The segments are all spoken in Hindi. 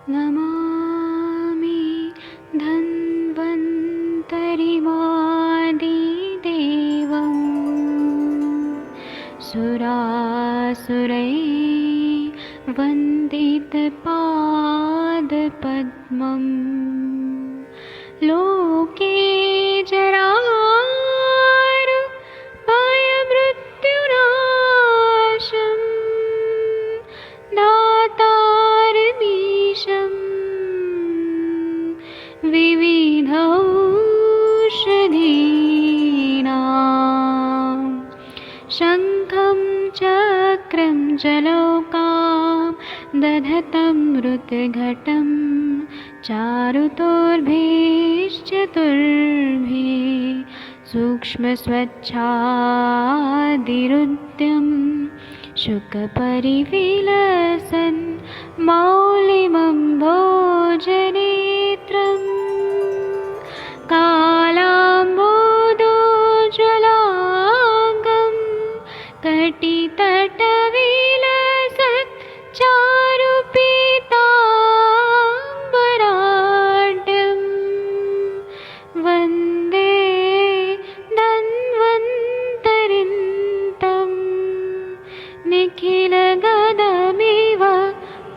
नमामि धन्वन्तरिमादिदेवम् सुरासुरैर्वन्दितपादपद्मम् लोके जरामृत्युनाशम् दातारमीशम् विविधौषधीनां शङ्खं चक्रं जलौकां दधतं मृतघटं चारुतोर्भिश्चतुर्भिः सूक्ष्मस्वच्छादिरुद्यं शुकपरिविलसन् मौलिमम्भोजनेत्रम् कालाम्बोदोज्ज्वलाङ्गं कटितटविलसत् चारुपीताम्बराढ्यं वन्दे धन्वन्तरिन्तं निखिलगदमिव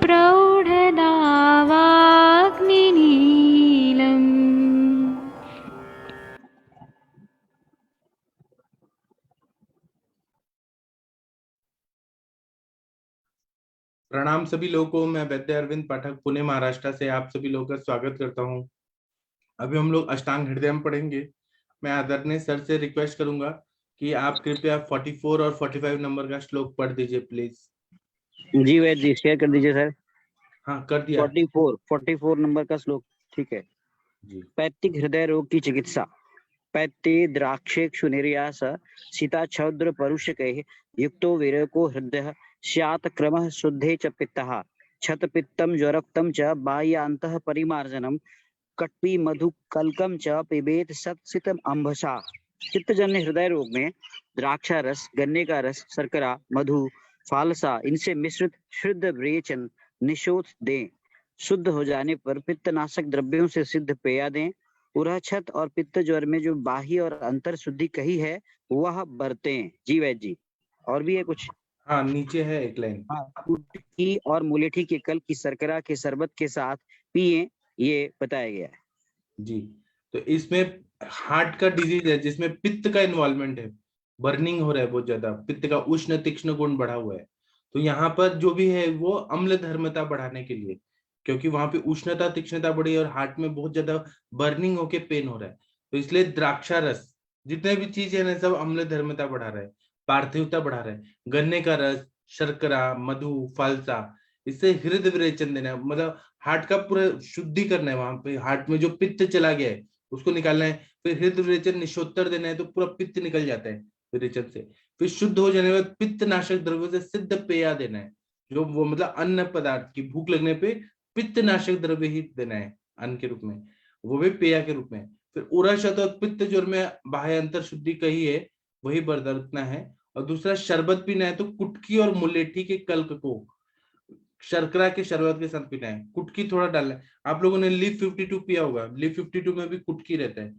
प्रौढदावाग्निनीलम्। प्रणाम सभी लोगों को। मैं वैद्य अरविंद पाठक पुणे महाराष्ट्र से आप सभी लोगों का स्वागत करता हूं। अभी हम लोग अष्टांग हृदयम पढ़ेंगे। मैं आदरणीय सर से रिक्वेस्ट करूंगा कि आप कृपया 44 और 45 नंबर का श्लोक पढ़ दीजिए please. Ji Vaidya ji, share कर दीजिए सर। हाँ कर दिया। 44 नंबर का श्लोक, ठीक है जी। पैतृक हृदय रोग की चिकित्सा। पैत्ते द्राक्षेक्षु निर्यास सीता छौद्र परुषकैः युक्तो विरको हृदयः स्यात् क्रमः शुद्धे च पित्तः क्षत पित्तं ज्वरक्तं च बाह्यान्तः परिमार्जनं कट्पी मधु कल्कम च पिबेत सत्सितम अंभसा। चित्तजन्य हृदय रोग में द्राक्षा रस, गन्ने का रस, शर्करा, मधु, फालसा इनसे मिश्रित शुद्ध विरेचन निशोथ दें। शुद्ध हो जाने पर पित्तनाशक द्रव्यों से सिद्ध पेया दें। उरहछत और पित्त ज्वर में जो बाह्य और अंतर शुद्धि कही है वह बरतें। जी वैद्य जी, और भी है कुछ? हाँ नीचे है एक लाइन। हाँ, कुटकी और मुलेठी के कल की शर्करा के शरबत के साथ पिए, ये बताया गया है। जी, तो इसमें हार्ट का डिजीज है जिसमें पित्त का इन्वॉल्वमेंट है, बर्निंग हो रहा है बहुत ज्यादा, पित्त का उष्ण तीक्ष्ण गुण बढ़ा हुआ है। तो यहाँ पर जो भी है वो अम्ल धर्मता बढ़ाने के लिए, क्योंकि वहां पे उष्णता तीक्ष्णता बढ़ी और हार्ट में बहुत ज्यादा बर्निंग होके पेन हो रहा है, तो इसलिए द्राक्षा रस जितने भी चीज है ना सब अम्ल धर्मता बढ़ा रहा है, पार्थिवता बढ़ा रहा है। गन्ने का रस, शर्करा, मधु, फालसा, इससे हृदय विरेचन देना है, मतलब हार्ट का पूरा शुद्धि करना है। वहां पे हार्ट में जो पित्त चला गया है उसको निकालना है। फिर हृदय विरेचन निशोत्तर देना है तो पूरा पित्त निकल जाता है विरेचन से। फिर शुद्ध हो जाने के बाद पित्त नाशक द्रव्यों से सिद्ध पेया देना है, जो वो मतलब अन्न पदार्थ की भूख लगने पे पित्त नाशक द्रव्य ही देना है अन्न के रूप में, वो भी पेया के रूप में। फिर उरशत और पित्त ज्वर में बाह्य अंतर शुद्धि कही है वही बरतना है। और दूसरा शरबत पीना है तो कुटकी और मुलेठी के कल्क को शर्करा के शरबत के साथ पीना है। कुटकी थोड़ा डालना है। आप लोगों ने लीफ 52 पिया होगा, लीफ 52 में भी कुटकी रहता है।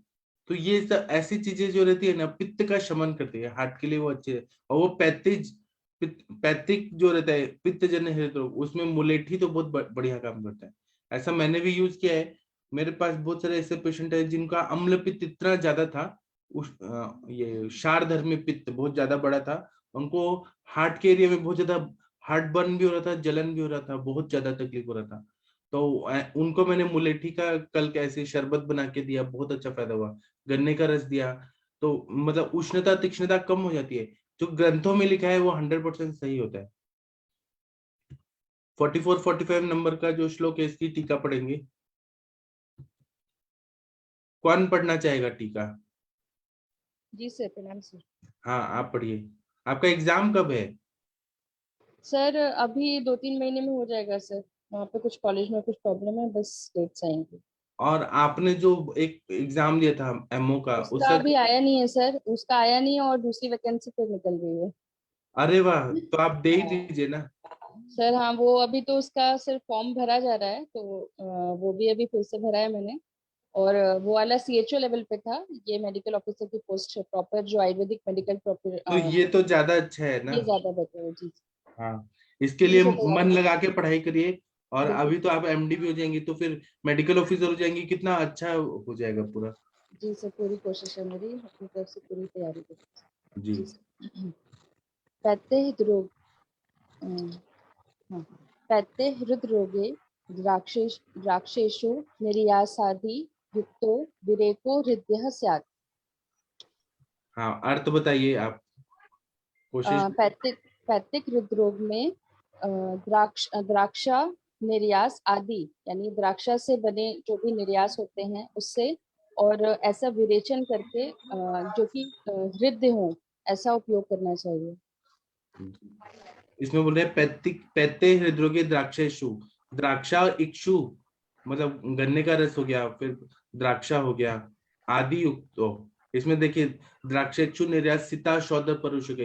तो ये सब ऐसी चीजें जो रहती है ना पित्त का शमन करती है, हार्ट के लिए वो अच्छे है। और वो पैतृक जो रहता है पित्त जन्य हृदय रोग, उसमें मुलेठी तो बहुत बढ़िया काम करता है। ऐसा मैंने भी यूज किया है। मेरे पास बहुत सारे ऐसे पेशेंट है जिनका अम्ल पित्त इतना ज्यादा था, ये क्षारधर्मी पित्त बहुत ज्यादा बड़ा था, उनको हार्ट के एरिया में बहुत ज्यादा हार्ट बर्न भी हो रहा था, जलन भी हो रहा था, बहुत ज्यादा तकलीफ हो रहा था। तो उनको मैंने मुलेठी का कल कैसे शरबत बना के दिया, बहुत अच्छा फायदा हुआ। गन्ने का रस दिया तो मतलब उष्णता तीक्ष्णता कम हो जाती है। जो ग्रंथों में लिखा है वो 100% सही होता है। 44 45 नंबर का जो श्लोक है इसकी टीका पढ़ेंगे। कौन पढ़ना चाहेगा टीका? जी सर, प्रणाम सर। हाँ आप पढ़िए। आपका एग्जाम कब है? सर अभी 2-3 महीने में हो जाएगा सर। वहाँ पे कुछ कॉलेज में कुछ प्रॉब्लम है, बस डेट्स आएंगे। और आपने जो एक एग्जाम दिया था एमओ का, उसका अभी आया नहीं है सर, उसका आया नहीं है और दूसरी वैकेंसी फिर निकल गई है। अरे वाह, तो आप दे ही हाँ। दीजिए ना। सर हाँ, वो अभी तो उसका सिर्फ फॉर्म भरा जा रहा है, तो वो भी अभी फिर से भरा है मैंने। और वो वाला CHO लेवल पे था, ये मेडिकल ऑफिसर की पोस्ट है प्रॉपर, जो आयुर्वेदिक मेडिकल प्रॉपर, तो ये तो ज्यादा अच्छा है ना। ये ज्यादा बेटर है जी। हाँ, इसके जी लिए से मन तैयारी लगा के पढ़ाई करिए। और बिल्कुल। अभी तो आप MD भी हो जाएंगी, तो फिर मेडिकल ऑफिसर हो जाएंगी, कितना अच्छा हो जाएगा पूरा। जी सर, पूरी कोशिश है मेरी, अपनी तरफ से पूरी तैयारी करूँ जी। जी सर। पैते हृदरोग, हाँ, पैते हृदरोगे द्राक्षेषु निर्यासादि युक्तो विरेको हृदयः स्यात्। हाँ, अर्थ बताइए आप, कोशिश। पैतृक पैतृक हृदरोग में द्राक्षा निर्यास आदि, यानी द्राक्षा से बने जो भी निर्यास होते हैं उससे, और ऐसा विरेचन करके जो कि हृदय हो, ऐसा उपयोग करना चाहिए। इसमें बोल रहे हैं पैते हृदरोगे द्राक्षेषु। द्राक्षा और इक्षु मतलब गन्ने का रस हो गया, फिर द्राक्षा हो गया, आदि युक्तो। इसमें देखिए, द्राक्षेक्षु निर्यात सीता शौद्र परुषक।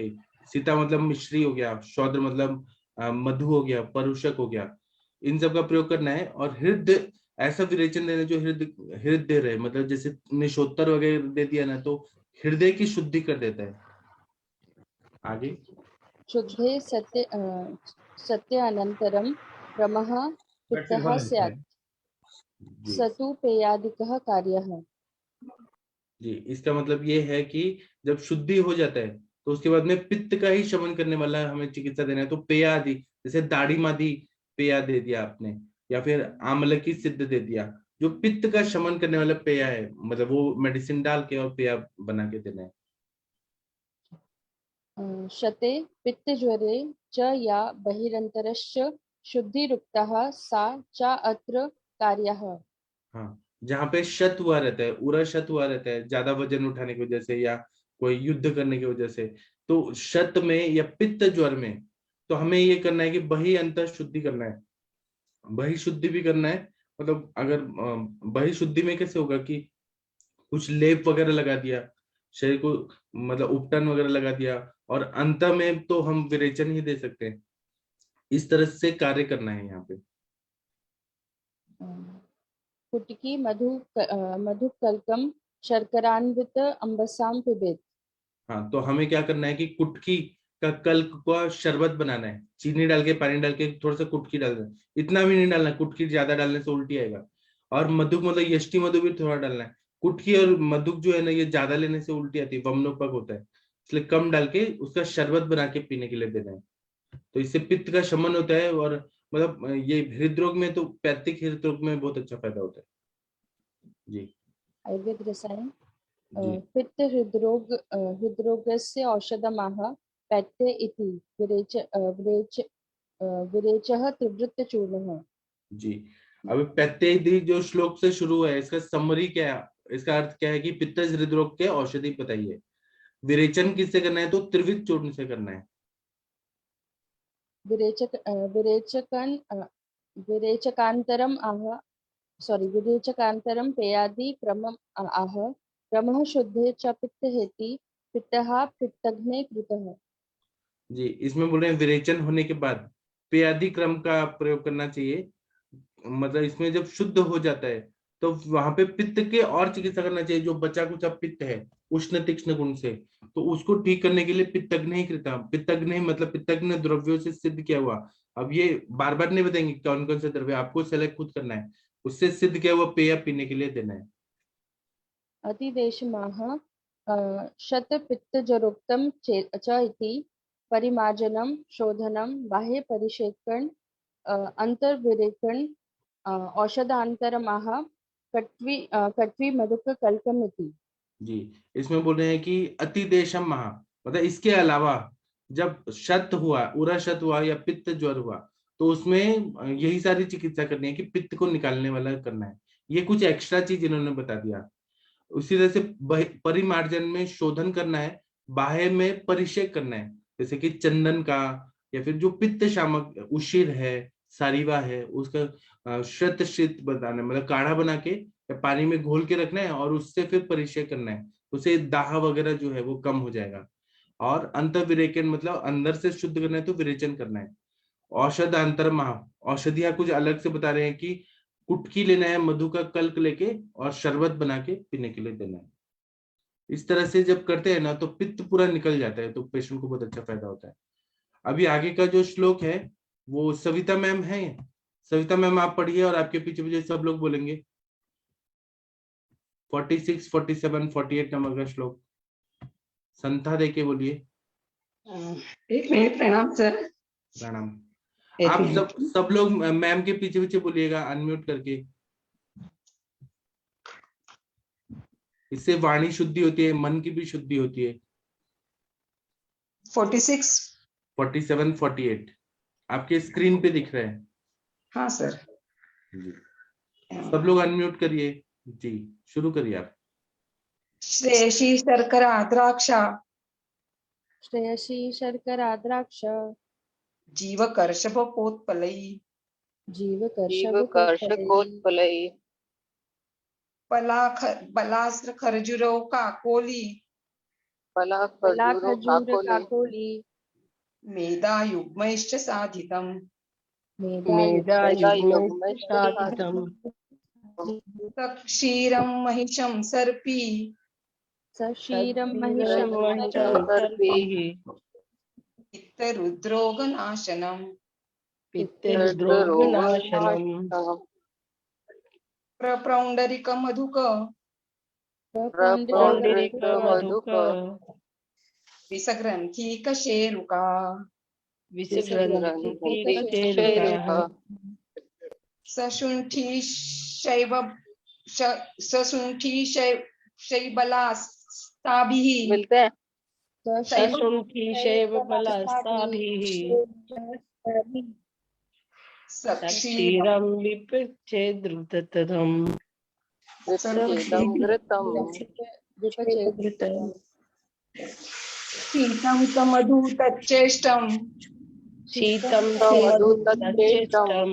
सीता मतलब मिश्री हो गया, शौद्र मतलब मधु हो गया, परुषक हो गया। इन सब का प्रयोग करना है। और हृदय, ऐसा विरेचन देना जो हृदय हृदय रहे, मतलब जैसे निशोत्तर वगैरह दे दिया ना, तो हृदय की शुद्धि कर देता है। आगे। शुद्धे सत्य अनंतरम क्रमः पित्तः स्यात्, जी। स तु पेयादिकः कार्यः। जी, इसका मतलब ये है कि जब शुद्धि हो जाता है, तो उसके बाद में पित्त का ही शमन करने वाला हमें चिकित्सा देना है। तो पेया आदि, जैसे दाढ़ी मादी पेया दे दिया आपने, या फिर आंवले की सिद्ध दे दिया, जो पित्त का शमन करने वाला पेया है, मतलब वो मेडिसिन डाल के और पेया बना के देना है। शते पित्तज्वरे च या बहिरन्तरश्च शुद्धिरुक्तः सा च अत्र कार्यः। हाँ, जहाँ पे शत हुआ रहता है, उरा शत हुआ रहता है, ज्यादा वजन उठाने की वजह से या कोई युद्ध करने की वजह से, तो शत में या पित्त ज्वर में, तो हमें ये करना है कि बहि अंतर शुद्धि करना है। बहि शुद्धि भी करना है। मतलब अगर बहि शुद्धि में कैसे होगा कि कुछ लेप वगैरह लगा दिया शरीर को, मतलब उपटन वगैरह लगा दिया, और अंत में तो हम विरेचन ही दे सकते हैं। इस तरह से कार्य करना है यहाँ पे। कुटकी मधुकल्कम शर्करान्वित अम्बसाम पिबेत। हाँ, तो हमें क्या करना है कि कुटकी का कल्क का शरबत बनाना है, चीनी डाल के, पानी डाल के, थोड़ा सा कुटकी डालना है। इतना भी नहीं डालना, कुटकी ज्यादा डालने से उल्टी आएगा। और मधुक मतलब यष्टि मधु भी थोड़ा डालना है। कुटकी और मधुक जो है ना, ये ज्यादा लेने से उल्टी आती है, वमनोपक होता है। इसलिए कम डाल के उसका शरबत बना के पीने के लिए देना है। तो इससे पित्त का शमन होता है। और मतलब ये हृदरोग में, तो पैतृक हृदरोग में बहुत अच्छा फायदा होता है। जी। आयुर्वेद रसायन जी। पित्त हृदरोगस्य औषधमाह पैत्ते इति विरेचः त्रिवृत्तचूर्णः। जी। अब पैत्तेयी जो श्लोक से शुरू है, इसका समरी क्या है, इसका अर्थ क्या है कि पित्तज हृदरोग के औषधि बताइए। विरेचन किससे करना है, तो त्रिविध चूर्ण से करना है। विरेचकन विरेचकान्तरम आह सॉरी विरेचकान्तरम पेयादि क्रमम आह क्रमः शुद्धे च पित्तहेति पित्तः पित्तघ्ने कृतः। जी, इसमें बोल रहे हैं विरेचन होने के बाद पेयादि क्रम का प्रयोग करना चाहिए। मतलब इसमें जब शुद्ध हो जाता है, तो वहां पे पित्त के और चिकित्सा करना चाहिए। जो बचा कुचा पित्त है उष्ण तीक्ष्ण गुण से, तो उसको ठीक करने के लिए पित्तग्न ही कृता। पित्तग्न ही मतलब पित्तग्न द्रव्यों से सिद्ध किया हुआ। अब ये बार बार नहीं बताएंगे कौन कौन से द्रव्य, आपको सेलेक्ट खुद करना है। उससे सिद्ध किया हुआ पेय पीने के लिए देना है। अतिदेशमाह शतपित्तजरोक्तं च इति परिमार्जनं शोधनं बाह्य परिषेकण अंतर्विरेकण औषधांतरमाह कट्वी मधुक कल्कमिति। जी, इसमें बोल रहे हैं कि अति देशम महा, मतलब इसके अलावा जब शत हुआ, उरा शत हुआ या पित्त ज्वर हुआ, तो उसमें यही सारी चिकित्सा करनी है कि पित्त को निकालने वाला करना है। ये कुछ एक्स्ट्रा चीज इन्होंने बता दिया। उसी तरह से परिमार्जन में शोधन करना है, बाह्य में परिषेक करना है, जैसे कि चंदन का, या फिर जो पित्त शामक उशिर है, सारीवा है, उसका श्रत शीत बताना है, मतलब काढ़ा बना के या पानी में घोल के रखना है, और उससे फिर परिषेक करना है। उससे दाह वगैरह जो है वो कम हो जाएगा। और अंत विरेचन मतलब अंदर से शुद्ध करना है, तो विरेचन करना है। औषध अंतर महा, औषधियां कुछ अलग से बता रहे हैं कि कुटकी लेना है मधु का कल्क लेके और शरबत बना के पीने के लिए देना है। इस तरह से जब करते हैं ना तो पित्त पूरा निकल जाता है, तो पेशेंट को बहुत अच्छा फायदा होता है। अभी आगे का जो श्लोक है वो सविता मैम है, सविता मैम आप पढ़िए और आपके पीछे पीछे सब लोग बोलेंगे। 46, 47, 48 नंबर का श्लोक संथा देके बोलिए। एक मिनट, प्रणाम सर। प्रणाम। एक आप मिनट। सब लोग मैम के पीछे पीछे बोलिएगा अनम्यूट करके, इससे वाणी शुद्धि होती है, मन की भी शुद्धि होती है। 46। 47, 48 आपके स्क्रीन पे दिख रहे हैं। हाँ सर। जी सब लोग अनम्यूट करिए। जी शुरू करिए आप। श्रेयसी शर्करा द्राक्षा श्रेयसी शर्करा द्राक्ष जीवकर्षभपोत्पलैः जीवकर्षकोत्पलै बलास्त्रखर्जुरो काकोली पलाखजूर काकोली मेधायुग्मैश्च साधितम् मेधायुग्मैश्चाधितम् तत्क्षीरं महिषं सर्पी सक्षीरं महिषं सर्पैः पित्तरुद्रोगनाशनम् पित्तरुद्रोगनाशनम् प्रपौण्डरिकमधुक प्रपौण्डरिकमधुक विसग्रन्थिकशेरुका विसग्रन्थिकशेरुका सशुण्ठिशैबलास्ताभिः मिलते हैं सशुण्ठिशैवबलास्ताभिः सक्षीरं क्षीरं विपच्चेद्रुततम् शीतं समधु तच्चेष्टं शीतं मधुतच्चेष्टं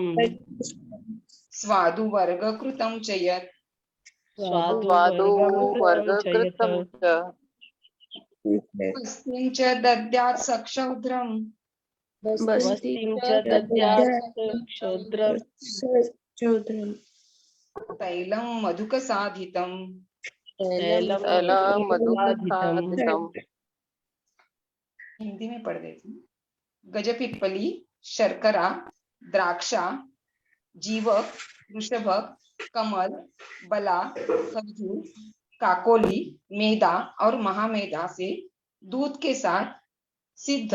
स्वादुवर्गकृतं च यत् स्वादुवर्गकृतं च पुष्टिं च दद्यात् सक्षौद्रं वस्तिं च दद्यात् क्षुद्रं तैलं मधुकसाधितं तैलं मधुकसाधितम्। हिंदी में पढ़ देती हूँ। गजपिप्पली, शर्करा, द्राक्षा, जीवक, वृषभक, कमल, बला, खजूर, काकोली, मेदा और महामेदा से दूध के साथ सिद्ध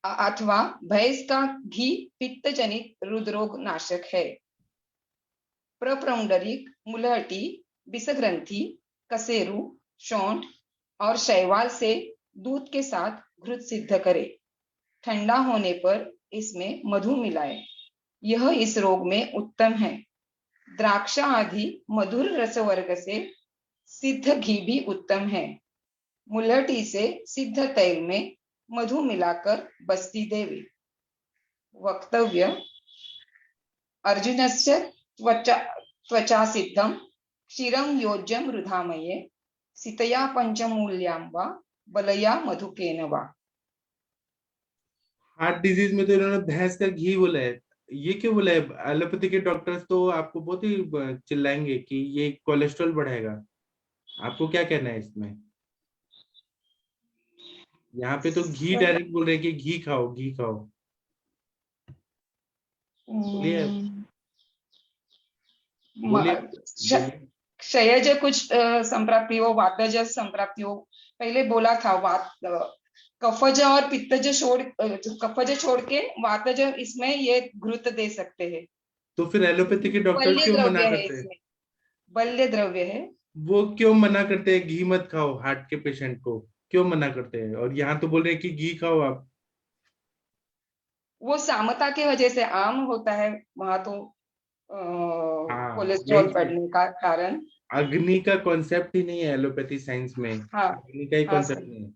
अथवा भैंस का घी पित्त जनित रुद्रोग नाशक है। प्रपौंडरिक, मुलहटी, विषग्रंथि, कसेरू, शोंठ और शैवाल से दूध के साथ घृत सिद्ध करे। ठंडा होने पर इसमें मधु मिलाए, यह इस रोग में उत्तम है। द्राक्षा आदि मधुर रसवर्ग से सिद्ध घी भी उत्तम है। मुलहटी से सिद्ध तैल में मधु मिलाकर बस्ती देवे। वक्तव्य: अर्जुनस्य त्वचा सिद्धं क्षीरं योज्यं रुधामये सीतया पंचमूल्यां वा बलया मधुकेन वा। हार्ट डिजीज में तो इन्होंने भैंस का घी बोला है, ये क्यों बोला है? एलोपैथी के डॉक्टर्स तो आपको बहुत ही चिल्लाएंगे कि ये कोलेस्ट्रॉल बढ़ाएगा। आपको क्या कहना है इसमें? यहाँ पे तो घी डायरेक्ट बोल रहे हैं कि घी खाओ, घी खाओ। क्षयज कुछ संप्राप्तियों, वातज संप्राप्तियों पहले बोला था। कफज और पित्तज छोड़ के वातज इसमें ये घृत दे सकते हैं। तो फिर एलोपैथी के डॉक्टर क्यों मना करते हैं? बल्य द्रव्य है, वो क्यों मना करते हैं घी मत खाओ? हार्ट के पेशेंट को क्यों मना करते हैं? और यहाँ तो बोल रहे हैं कि घी खाओ आप। वो सामता की वजह से आम होता है वहां तो कोलेस्ट्रॉल बढ़ने का कारण। अग्नि का कॉन्सेप्ट ही नहीं है एलोपैथी साइंस में। हाँ, अग्नि का ही कॉन्सेप्ट नहीं है।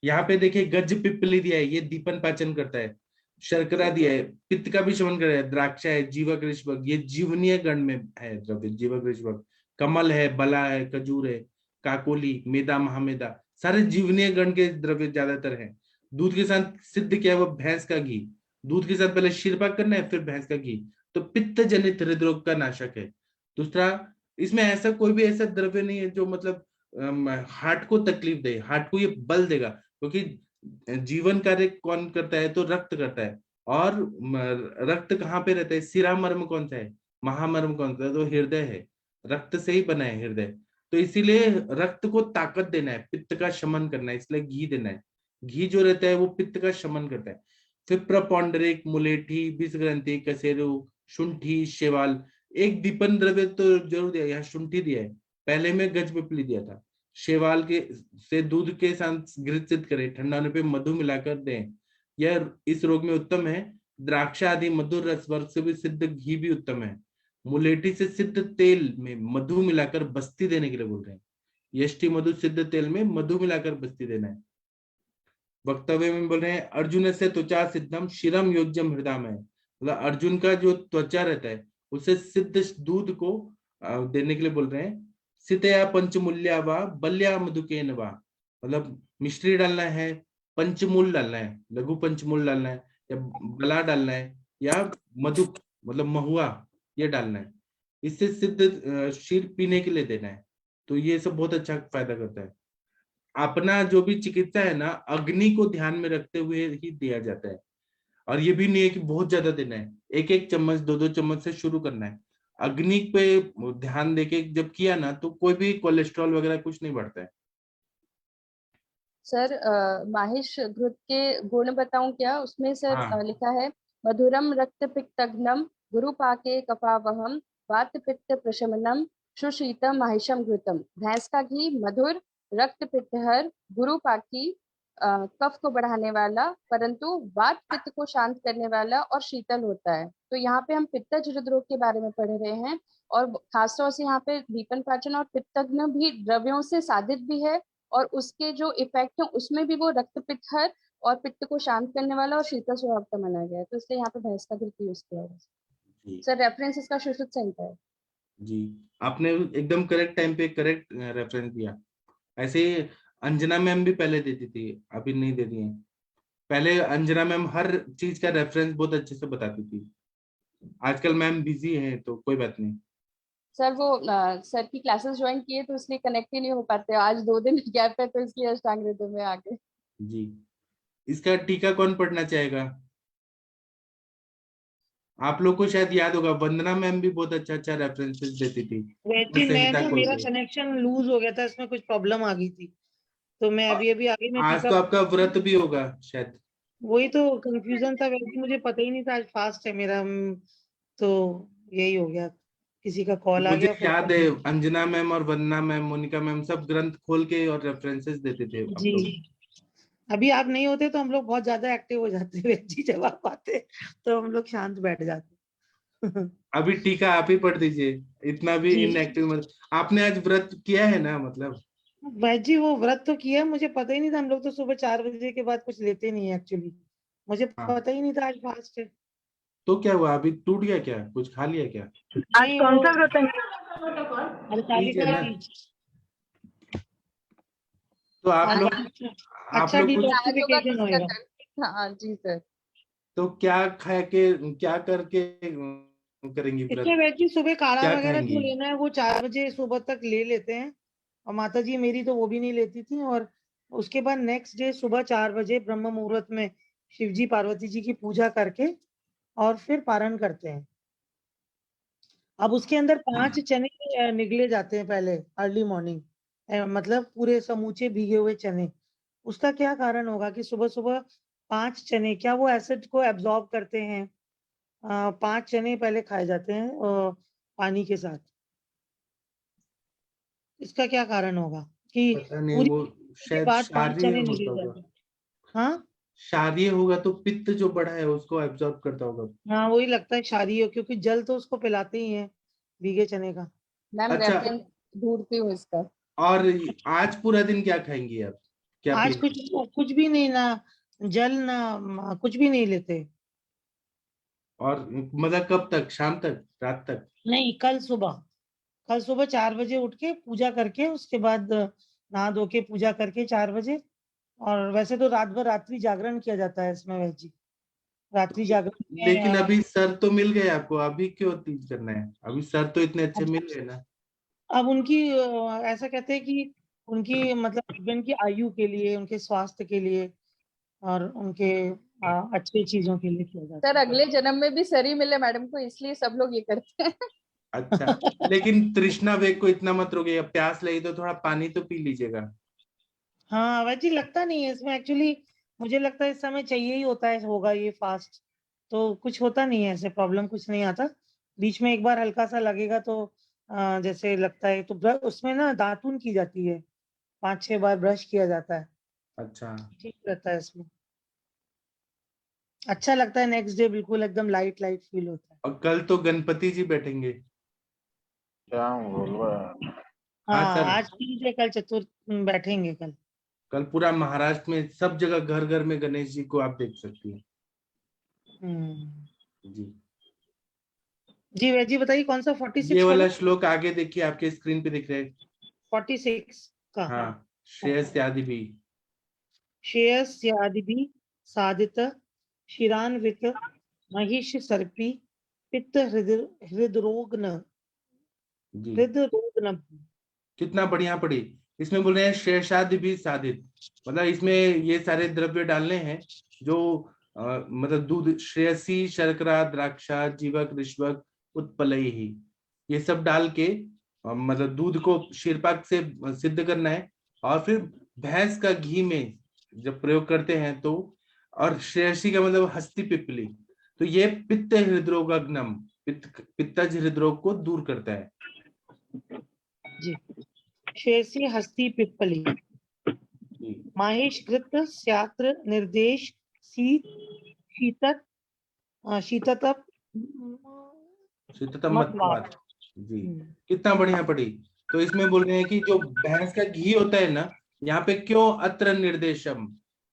यहाँ पे देखिए गज पिप्पली दिया है, ये दीपन पाचन करता है। शर्करा दिया है, पित्त का भी शमन कर रहा है। द्राक्षा है, जीवक ऋषभक, ये जीवनीय गण में है द्रव्य, जीवक ऋषभक। कमल है, बला है, खजूर है, काकोली, मेदा, महामेदा, सारे जीवनीय गण के द्रव्य ज्यादातर हैं। दूध के साथ सिद्ध किया वो भैंस का घी, दूध के साथ पहले क्षीरपाक करना है, फिर भैंस का घी। तो पित्त जनित हृदरोग का नाशक है। दूसरा, इसमें ऐसा कोई भी ऐसा द्रव्य नहीं है जो मतलब हार्ट को तकलीफ दे, हार्ट को ये बल देगा, क्योंकि जीवन कार्य कौन करता है? तो रक्त करता है। और रक्त कहाँ पे रहता है? शिरामर्म कौन सा है? महामर्म कौन सा है? तो हृदय है। रक्त से ही बना है हृदय। तो इसीलिए रक्त को ताकत देना है, पित्त का शमन करना है, इसलिए घी देना है। घी जो रहता है वो पित्त का शमन करता है। फिर प्रपौंडरिक, मुलेठी, विषग्रंथि, कसेरू, शुंठी, शैवाल, एक दीपन द्रव्य तो जरूर दिया, यहाँ शुंठी दिया है, पहले में गजपिपली दिया था। शैवाल के से दूध के साथ घृत सिद्ध करें, ठंडा होने पे मधु मिलाकर दें, यह इस रोग में उत्तम है। द्राक्षा आदि मधुर रस वर्ग से भी सिद्ध घी भी उत्तम है। मुलेठी से सिद्ध तेल में मधु मिलाकर बस्ती देने के लिए बोल रहे हैं। यष्टि मधु सिद्ध तेल में मधु मिलाकर बस्ती देना है। वक्तव्य में बोल रहे हैं अर्जुन से त्वचा सिद्धम शिरम योज्यम हृदय में, मतलब अर्जुन का जो त्वचा रहता है उसे सिद्ध दूध को देने के लिए बोल रहे हैं। सितया पंचमूल्या वा बल्या मधुकेन वा, मतलब मिश्री डालना है, पंचमूल डालना है, लघु पंचमूल डालना है, या बला डालना है, या मधु मतलब महुआ ये डालना है। इससे सिद्ध क्षीर पीने के लिए देना है। तो ये सब बहुत अच्छा फायदा करता है। अपना जो भी चिकित्सा है ना, अग्नि को ध्यान में रखते हुए ही दिया जाता है। और ये भी नहीं है कि बहुत ज्यादा देना है, एक एक चम्मच 2-2 चम्मच से शुरू करना है। अग्नि पे ध्यान देके जब किया ना तो कोई भी कोलेस्ट्रॉल वगैरह कुछ नहीं बढ़ता है। सर माहिष घृत के गुण बताऊं क्या? उसमें सर हाँ। लिखा है मधुरम रक्त पित्तघ्नम गुरुपाके कफावहम वात पित्त प्रशमनम सुशीतम माहिषम घृतम। भैंस का घी मधुर, रक्त पित्तहर, गुरुपाकी, कफ को बढ़ाने वाला, परंतु वात पित्त को शांत करने वाला और शीतल होता है। तो यहाँ पे हम पित्तज हृदरोग के बारे में पढ़ रहे हैं, और खासतौर से यहाँ पे दीपन पाचन और पित्तघ्न भी द्रव्यों से साधित भी है, और उसके जो इफेक्ट है उसमें भी वो रक्त पित्तहर और पित्त को शांत करने वाला और शीतल स्वभाव का माना गया है। तो इसलिए यहाँ पे भैंस का घृत यूज किया है। सर रेफरेंस इसका सुश्रुत संहिता है। जी, आपने एकदम करेक्ट टाइम पे करेक्ट रेफरेंस दिया। ऐसे अंजना मैम भी पहले देती थी, अभी नहीं देती हैं। पहले अंजना मैम हर चीज का रेफरेंस बहुत अच्छे से बताती थी। आजकल मैम बिजी हैं तो कोई बात नहीं। सर वो सर की क्लासेस ज्वाइन किए तो इसलिए कनेक्ट ही नहीं हो पाते, आज 2 दिन गैप है तो इसलिए अष्टांग हृदय में आ गए। जी, इसका टीका कौन पढ़ना चाहेगा? आप लोग को शायद याद होगा, वंदना मैम भी बहुत अच्छा अच्छा रेफरेंसेस देती थी। वैसे मैं संहिता तो खोल मेरा के। कनेक्शन लूज हो गया था, इसमें कुछ प्रॉब्लम आ गई थी, तो मैं अभी आगे में आज टीका, तो आपका व्रत भी होगा शायद। वही तो कंफ्यूजन था, वैसे मुझे पता ही नहीं था आज फास्ट है मेरा। तो यही हो गया, किसी का कॉल आ मुझे गया फिर। याद है अंजना मैम और वंदना मैम, मोनिका मैम सब ग्रंथ खोल के और रेफरेंसेस देते थे आप जी, लोग। अभी आप नहीं होते तो हम लोग बहुत ज्यादा एक्टिव हो जाते हैं जी, जब आप आते तो हम लोग शांत बैठ जाते। अभी टीका आप ही पढ़ दीजिए, इतना भी जी इनएक्टिव मत। आपने आज व्रत किया है ना? मतलब भाई जी, वो व्रत तो किया, मुझे पता ही नहीं था। हम लोग तो सुबह 4 बजे के बाद कुछ लेते नहीं है एक्चुअली, मुझे हाँ, पता ही नहीं था आज फास्ट है। तो क्या हुआ? अभी टूट गया क्या? कुछ खा लिया क्या? आज कौन सा व्रत है? कीजिए हरतालिका ना। तीज। तो आप हाँ लोग जी, आप अच्छा लोग कुछ आज होगा तो डिटॉक्सिफिकेशन उसका होएगा। कर। हाँ जी सर। तो क्या खा के क्या करके करेंगी व्रत? इसमें वैसे सुबह काढ़ा क्या वगैरह जो खाएंगी? लेना है वो 4 बजे सुबह तक ले लेते हैं, और माता जी मेरी तो वो भी नहीं लेती थी। और उसके बाद नेक्स्ट डे सुबह 4 बजे ब्रह्म मुहूर्त में शिव जी पार्वती जी की पूजा करके और फिर पारण करते हैं। अब उसके अंदर 5 चने निगले जाते हैं पहले अर्ली मॉर्निंग, मतलब पूरे समूचे भीगे हुए चने। उसका क्या कारण होगा कि सुबह सुबह 5 चने, क्या वो एसिड को एब्जॉर्ब करते हैं? 5 चने पहले खाए जाते हैं पानी के साथ। इसका क्या कारण होगा कि पता नहीं, पूरी वो के शायद बाद 5 क्षारीय चने होता निगल होगा। जाते हैं? हाँ क्षारीय होगा तो पित्त जो बढ़ा है उसको एब्जॉर्ब करता होगा। हाँ, वही लगता है क्षारीय हो, क्योंकि जल तो उसको पिलाते ही हैं भीगे चने का। मैम अच्छा, रेफरेंस ढूंढती हूँ इसका। और आज पूरा दिन क्या खाएंगी आप? क्या आज पिएंगी? कुछ भी नहीं, ना जल ना कुछ भी नहीं लेते। और मतलब कब तक? शाम तक? रात तक? नहीं, कल सुबह 4 बजे उठ के पूजा करके उसके बाद नहा धो के पूजा करके 4 बजे। और वैसे तो रात भर रात्रि जागरण किया जाता है इसमें वैसे जी, रात्रि जागरण में लेकिन अभी सर तो मिल गए आपको, अभी क्यों तीज करना है? अभी सर तो इतने अच्छे मिल गए ना। अब उनकी ऐसा कहते हैं कि उनकी मतलब हस्बैंड की आयु के लिए, उनके स्वास्थ्य के लिए और उनके अच्छी चीजों के लिए किया जाता सर अगले जन्म में भी सर ही मिले मैडम को, इसलिए सब लोग ये करते हैं। अच्छा, लेकिन तृष्णा वेग को इतना मत रोकिएगा, प्यास लगी तो थोड़ा पानी तो पी लीजिएगा। हाँ वैसे लगता नहीं है इसमें एक्चुअली, मुझे लगता है इस समय चाहिए ही होता है, होगा ये फास्ट, तो कुछ होता नहीं है, ऐसे प्रॉब्लम कुछ नहीं आता। बीच में एक बार हल्का सा लगेगा तो जैसे लगता है तो उसमें ना दातून की जाती है, 5-6 बार ब्रश किया जाता है, अच्छा, ठीक रहता है इसमें, अच्छा लगता है। नेक्स्ट डे बिल्कुल एकदम लाइट लाइट फील होता है। और कल तो गणपति जी बैठेंगे। हाँ हाँ सर, आज तीज है, कल चतुर्थ बैठेंगे कल। कल पूरा महाराष्ट्र में सब जगह घर घर में गणेश जी को आप देख सकती हैं। जी, जी वैजी बताइए कौन सा ये 46 वाला वाला? श्लोक आगे देखिए, आपके स्क्रीन पे दिख रहा है। 46 का। हाँ, श्रेयस्यादि भी। श्रेयस्यादिभिः साधित शिरान्वित महिष सर्पी पित्त हृदरोग्न जी, हृदरोग्न। कितना बढ़िया पढ़ी। इसमें बोल रहे हैं शेषादि भी साधित, मतलब इसमें ये सारे द्रव्य डालने हैं जो मतलब दूध, श्रेयसी, शर्करा, द्राक्षा, जीवक, ऋष्वक, उत्पलई ही, ये सब डाल के मतलब दूध को शीरपाक से सिद्ध करना है। और फिर भैंस का घी में जब प्रयोग करते हैं तो, और श्रेयसी का मतलब हस्ती पिपली, तो ये पित्त हृदरोगग्नम, पित्तज हृदरोग को दूर करता है। जी शेषी हस्ती पिप्पली जी, माहेश कृत स्यात्र निर्देश शीतत शीततप शीततम मतवात। मतवात। जी, कितना बढ़िया पढ़ी। तो इसमें बोल रहे हैं कि जो भैंस का घी होता है ना, यहाँ पे क्यों अत्र निर्देशम,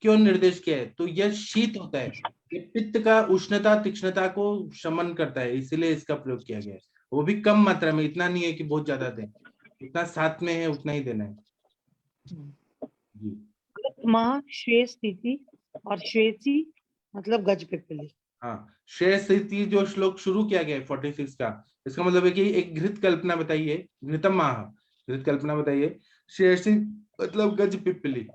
क्यों निर्देश किया है, तो यह शीत होता है, ये पित्त का उष्णता तीक्ष्णता को शमन करता है, इसीलिए इसका प्रयोग किया गया है। वो भी कम मात्रा में, इतना नहीं है कि बहुत ज्यादा दें, इतना साथ में है उतना ही देना है। जी, माह श्वेत स्थिति और श्वेती मतलब गज पिपली। हाँ, शेष स्थिति जो श्लोक शुरू किया गया है 46 का, इसका मतलब है कि एक घृत कल्पना बताइए, घृतम माह, घृत कल्पना बताइए, शेष मतलब गज पिपली।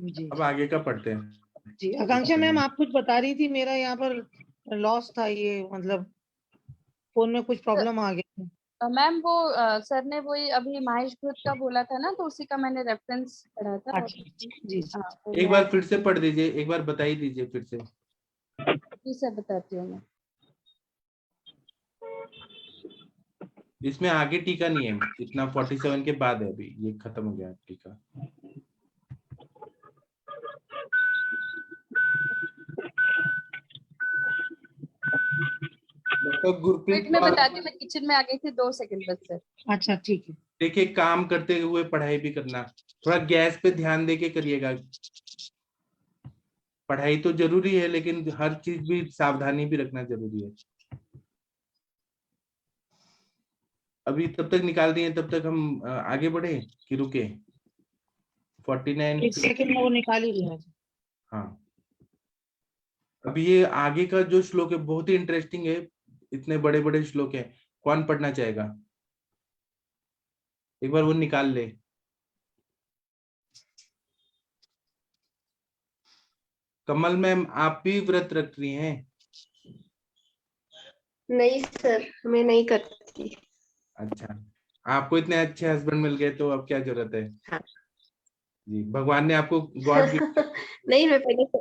जी अब आगे का पढ़ते हैं। जी आकांक्षा मैम आप कुछ बता रही थी, मेरा यहाँ पर लॉस था, ये मतलब फोन में कुछ प्रॉब्लम आ गया। मैम वो सर ने वही अभी महेश भट्ट का बोला था ना, तो उसी का मैंने रेफरेंस पढ़ा था। और अच्छा जी जी वो एक मैं बार फिर से पढ़ दीजिए, एक बार बता ही दीजिए फिर से। जी सर बताती हूँ मैं। इसमें आगे टीका नहीं है, इतना 47 के बाद है, अभी ये खत्म हो गया टीका। डॉक्टर गुरप्रीत मैं कौर, बताती हूँ, मैं किचन में आ गई थी, 2 सेकंड बस सर। अच्छा ठीक है। देखिए काम करते हुए पढ़ाई भी करना, थोड़ा गैस पे ध्यान देके करिएगा। पढ़ाई तो जरूरी है लेकिन हर चीज भी सावधानी भी रखना जरूरी है। अभी तब तक निकाल दिए, तब तक हम आगे बढ़े कि रुके? 49 एक सेकंड में वो निकाल ही लिया। हाँ, अभी ये आगे का जो श्लोक है बहुत ही इंटरेस्टिंग है, इतने बड़े बड़े श्लोक है, कौन पढ़ना चाहेगा? एक बार वो निकाल ले। कमल मैम, आप भी व्रत रख रही हैं? नहीं सर, मैं नहीं करती। अच्छा, आपको इतने अच्छे हस्बैंड मिल गए तो अब क्या जरूरत है? हाँ। जी, भगवान ने आपको गॉड गिफ्ट। नहीं मैं पहले से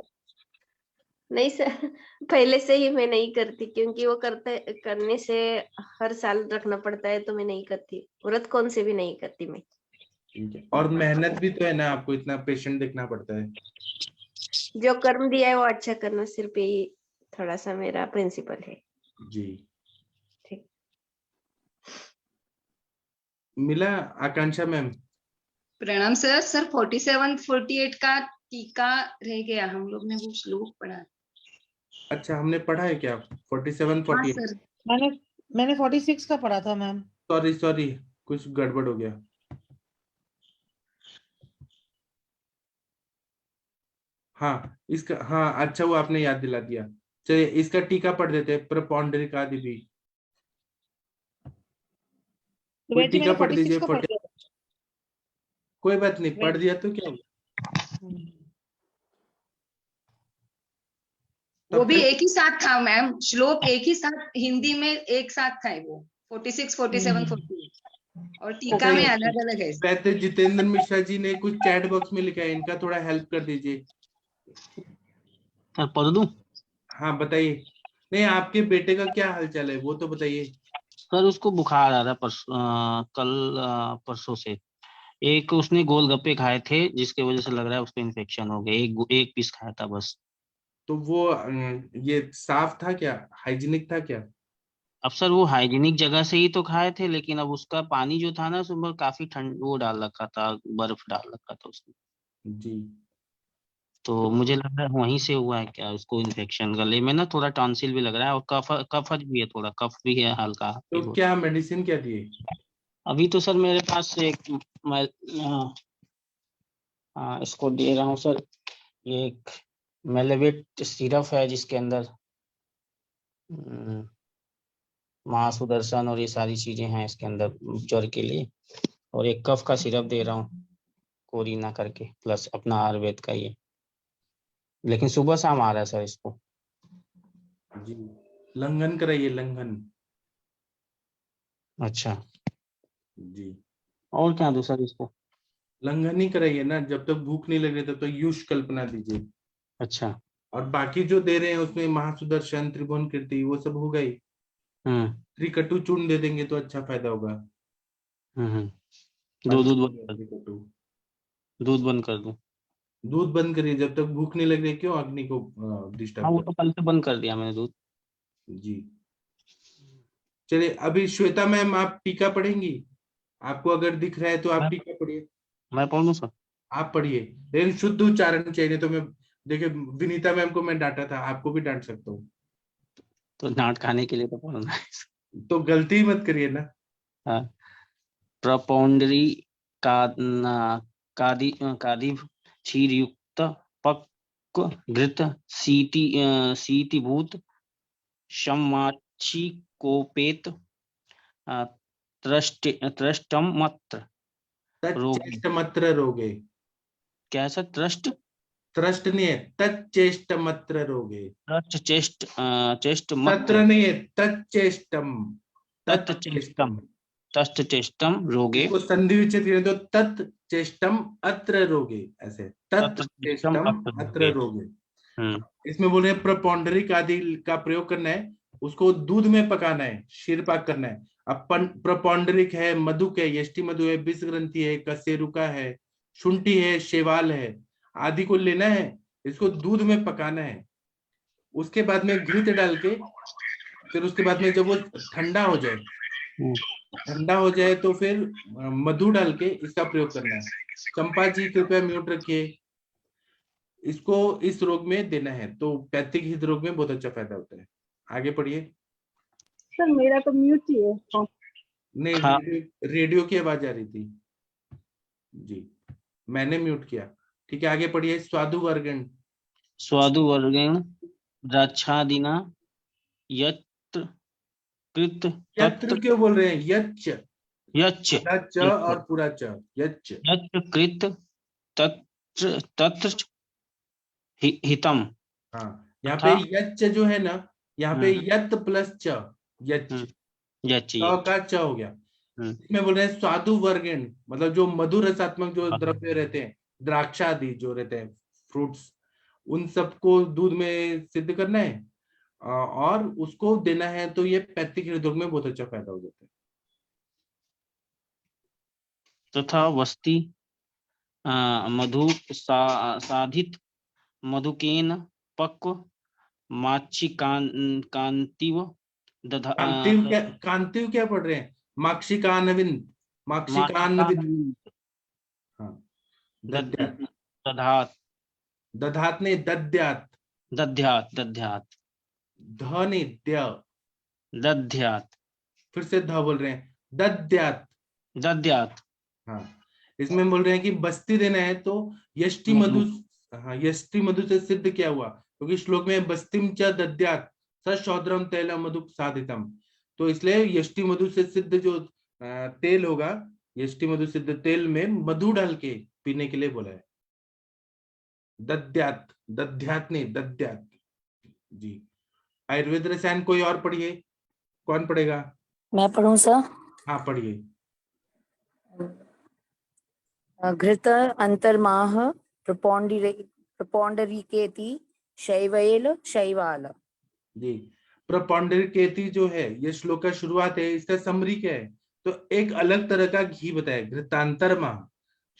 नहीं सर, पहले से ही मैं नहीं करती, क्योंकि वो करने से हर साल रखना पड़ता है, तो मैं नहीं करती व्रत, कौन से भी नहीं करती मैं। ठीक है, और मेहनत भी तो है ना, आपको इतना पेशेंट देखना पड़ता है। जो कर्म दिया है वो अच्छा करना, सिर्फ यही थोड़ा सा मेरा प्रिंसिपल है। जी, ठीक। मिला आकांक्षा मैम? प्रणाम सर। सर 47 48 का टीका रह गया, हम लोग ने वो श्लोक पढ़ा। अच्छा, हमने पढ़ा है क्या 47 हाँ 48? सर। मैंने 46 का पढ़ा था मैम। सॉरी सॉरी, कुछ गड़बड़ हो गया। हाँ इसका, हाँ अच्छा वो आपने याद दिला दिया। चलिए इसका टीका पढ़ देते हैं, प्रपौंडरिकादि भी। कोई वैसे टीका मैंने पढ़ 46 दीजिए को पढ़ दिया था। कोई बात नहीं, पढ़ वैसे दिया तो क्या हुआ? वो तब भी तक एक ही साथ था मैम, श्लोक एक ही साथ हिंदी में एक साथ था वो, 46, 47, 48, और टीका सही में है। अलग अलग है। वैसे जितेंद्र मिश्रा जी ने कुछ चैट बॉक्स में लिखा है, इनका थोड़ा हेल्प कर दीजिए। सर पढ़ दूं? हाँ बताइए। नहीं आपके बेटे का क्या हालचाल है वो तो बताइए। सर उसको बुखार आ रहा है कल परसों से। एक उसने गोलगप्पे खाए थे जिसकी वजह से लग रहा है उसको इन्फेक्शन हो गया। एक पीस खाया था बस। तो वो ये साफ था क्या, हाइजीनिक था क्या? अब सर वो हाइजीनिक जगह से ही तो खाए थे, लेकिन अब उसका पानी जो था ना सुबह काफी ठंड वो डाल रखा था, बर्फ डाल रखा था उसने। जी। तो मुझे लग रहा है वहीं से हुआ है क्या उसको इन्फेक्शन। गले में ना थोड़ा टॉन्सिल भी लग रहा है और कफज भी है, थोड़ा कफ भी है हल्का तो फीवर। क्या मेडिसिन क्या दिए? अभी तो सर मेरे पास एक मैं इसको दे रहा हूँ सर। ये एक मेलेविट सिरप है जिसके अंदर महासुदर्शन और ये सारी चीजें हैं इसके अंदर ज्वर के लिए। और एक कफ का सिरप दे रहा हूँ कोरिना करके, प्लस अपना आयुर्वेद का ये। लेकिन सुबह शाम आ रहा है सर इसको। जी, लंघन कराइए, लंघन। अच्छा, जी, और क्या दूं सर इसको? लंघन ही कराइए ना, जब तक भूख नहीं लग रही तब तक युष कल्पना दीजिए। अच्छा। और बाकी जो दे रहे हैं उसमें महासुदर्शन, त्रिभुवन कीर्ति, वो सब होगा ही। हम्म त्रिकटु चूर्ण दे देंगे तो अच्छा फायदा होगा। दूध अच्छा दूध हो बंद गया कर त्रिकटु। दूध बंद कर दूं? दूध बंद करिए, जब तक भूख नहीं लग रही, क्यों अग्नि को हाँ डिस्टर्ब वो कर। तो कल से बंद कर दिया मैंने दूध। जी। चलिए अभी श्वेता मैम आप टीका पढ़ेंगी? आपको अगर दिख रहा है तो आप मैं टीका पढ़िए। मैं पढ़ दूं सर? आप पढ़िए, लेकिन शुद्ध उच्चारण चाहिए, नहीं तो मैं, देखिए विनीता मैम को मैं डांटा था, आपको भी डांट सकता हूँ। तो डांट खाने के लिए तो पढ़ना है। तो गलती मत करिए ना। हाँ। प्रपौंडरी का कादि कादिव क्षीर युक्त पक्व घृत शीतिभूत सम्माक्षी कोपेत त्रष्टमत्र रोगे। तच्चेष्टमत्र रोगे। क्या है सर? त्रस्ट नहीं है, तच्चेष्टमत्र रोगे। चेष्टमत्र तत्र नहीं है, तच्चेष्टम। तत्चेष्टम तच्चेष्टम। तत्चेष्टम रोगे। इसको संधि विच्छेद करें तो तत्चेष्टम अत्र रोगे, ऐसे तत्चेष्टम तत्चेष्टम अत्र अत्र रोगे। रोगे। हम्म इसमें बोल रहे हैं प्रपौंडरिक आदि का प्रयोग करना है, उसको दूध में पकाना है, शीरपाक करना है। अब प्रपौंडरिक है, मधुक है, यष्टि मधु है, विष ग्रंथि है, कसेरुका है, शुंठी है, शेवाल है, आदि को लेना है, इसको दूध में पकाना है। उसके बाद में घृत डाल के, फिर उसके बाद में जब वो ठंडा हो जाए, ठंडा हो जाए तो फिर मधु डाल के इसका प्रयोग करना है। चंपा जी कृपया म्यूट रखिए। इसको इस रोग में देना है, तो पैथिक हृदय में बहुत अच्छा फायदा होता है। आगे पढ़िए। सर मेरा तो म्यूट ही है। नहीं, हाँ। रेडियो की आवाज आ रही थी जी, मैंने म्यूट किया। ठीक है, आगे पढ़िए। स्वादु वर्गण। स्वादु वर्गेण द्राक्षादिना यत्र कृत यत्र तत्र क्यों बोल रहे हैं? यच्च, यच्च आधा च और पूरा च, यच्च। यत्र कृत तत्र तत्र हितम। हाँ, यहाँ पे तथा यच्च जो है ना, यहाँ पे यत प्लस च, यच्च, यच्च क का च हो गया। हम्म इसमें बोल रहे हैं स्वादु वर्गण, मतलब जो मधुर रसात्मक जो द्रव्य रहते हैं, द्राक्षा आदि जो रहते हैं, फ्रूट्स, उन सबको दूध में सिद्ध करना है और उसको देना है, तो ये पैथिक हृदय में बहुत अच्छा फायदा हो जाता है। तथा वस्ति मधु साधित मधुकेन पक्व माची कांतिव दधा कांतिव क्या पढ़ रहे हैं? माक्षिकानविंद, माक्षिकानविद। हाँ, दद्यात, दधात दधात नहीं, दद्यात। दध्यात दध्यात ध नहीं, द्य। दध्यात फिर से ध बोल रहे हैं, दद्यात। दध्यात। हाँ, इसमें बोल रहे हैं कि बस्ती देना है तो यष्टि मधु हाँ, यष्टि मधु से सिद्ध क्या हुआ, क्योंकि श्लोक में बस्तिम च दद्यात् सशौद्रम तैल मधु साधितम, तो इसलिए यष्टि मधु से सिद्ध जो तेल होगा, यष्टि मधु सिद्ध तेल में मधु डाल के पीने के लिए बोला है। दद्यात्, दध्यात् नहीं, दद्यात् जी। आयुर्वेद रसायन कोई और पढ़िए, कौन पढ़ेगा? मैं पढ़ूं सर? हाँ पढ़िए। घृत अंतर्माह प्रपौंडरीकेति शैवेल शैवाल। जी, प्रपौंडरीकेति जो है ये श्लोक का शुरुआत है, इसका समरी क्या है? तो एक अलग तरह का घी बताया, घृतांतरमा।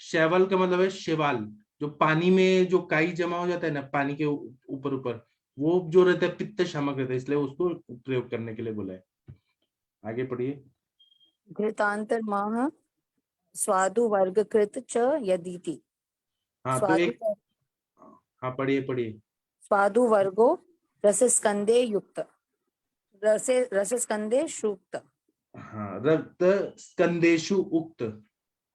शैवाल का मतलब है शेवाल, जो पानी में जो काई जमा हो जाता है ना पानी के ऊपर ऊपर, वो जो रहता है पित्त शामक रहता है, इसलिए उसको प्रयोग करने के लिए बोला है। आगे पढ़िए। घृतांतर्माह स्वादु वर्गकृत च यदीति। हाँ तो एक, हाँ पढ़िए पढ़िए। स्वादु वर्गो रसस्कंदे युक्त, रसस्कंदे सुक्त। हाँ, रक्त स्कंदेशु उक्त,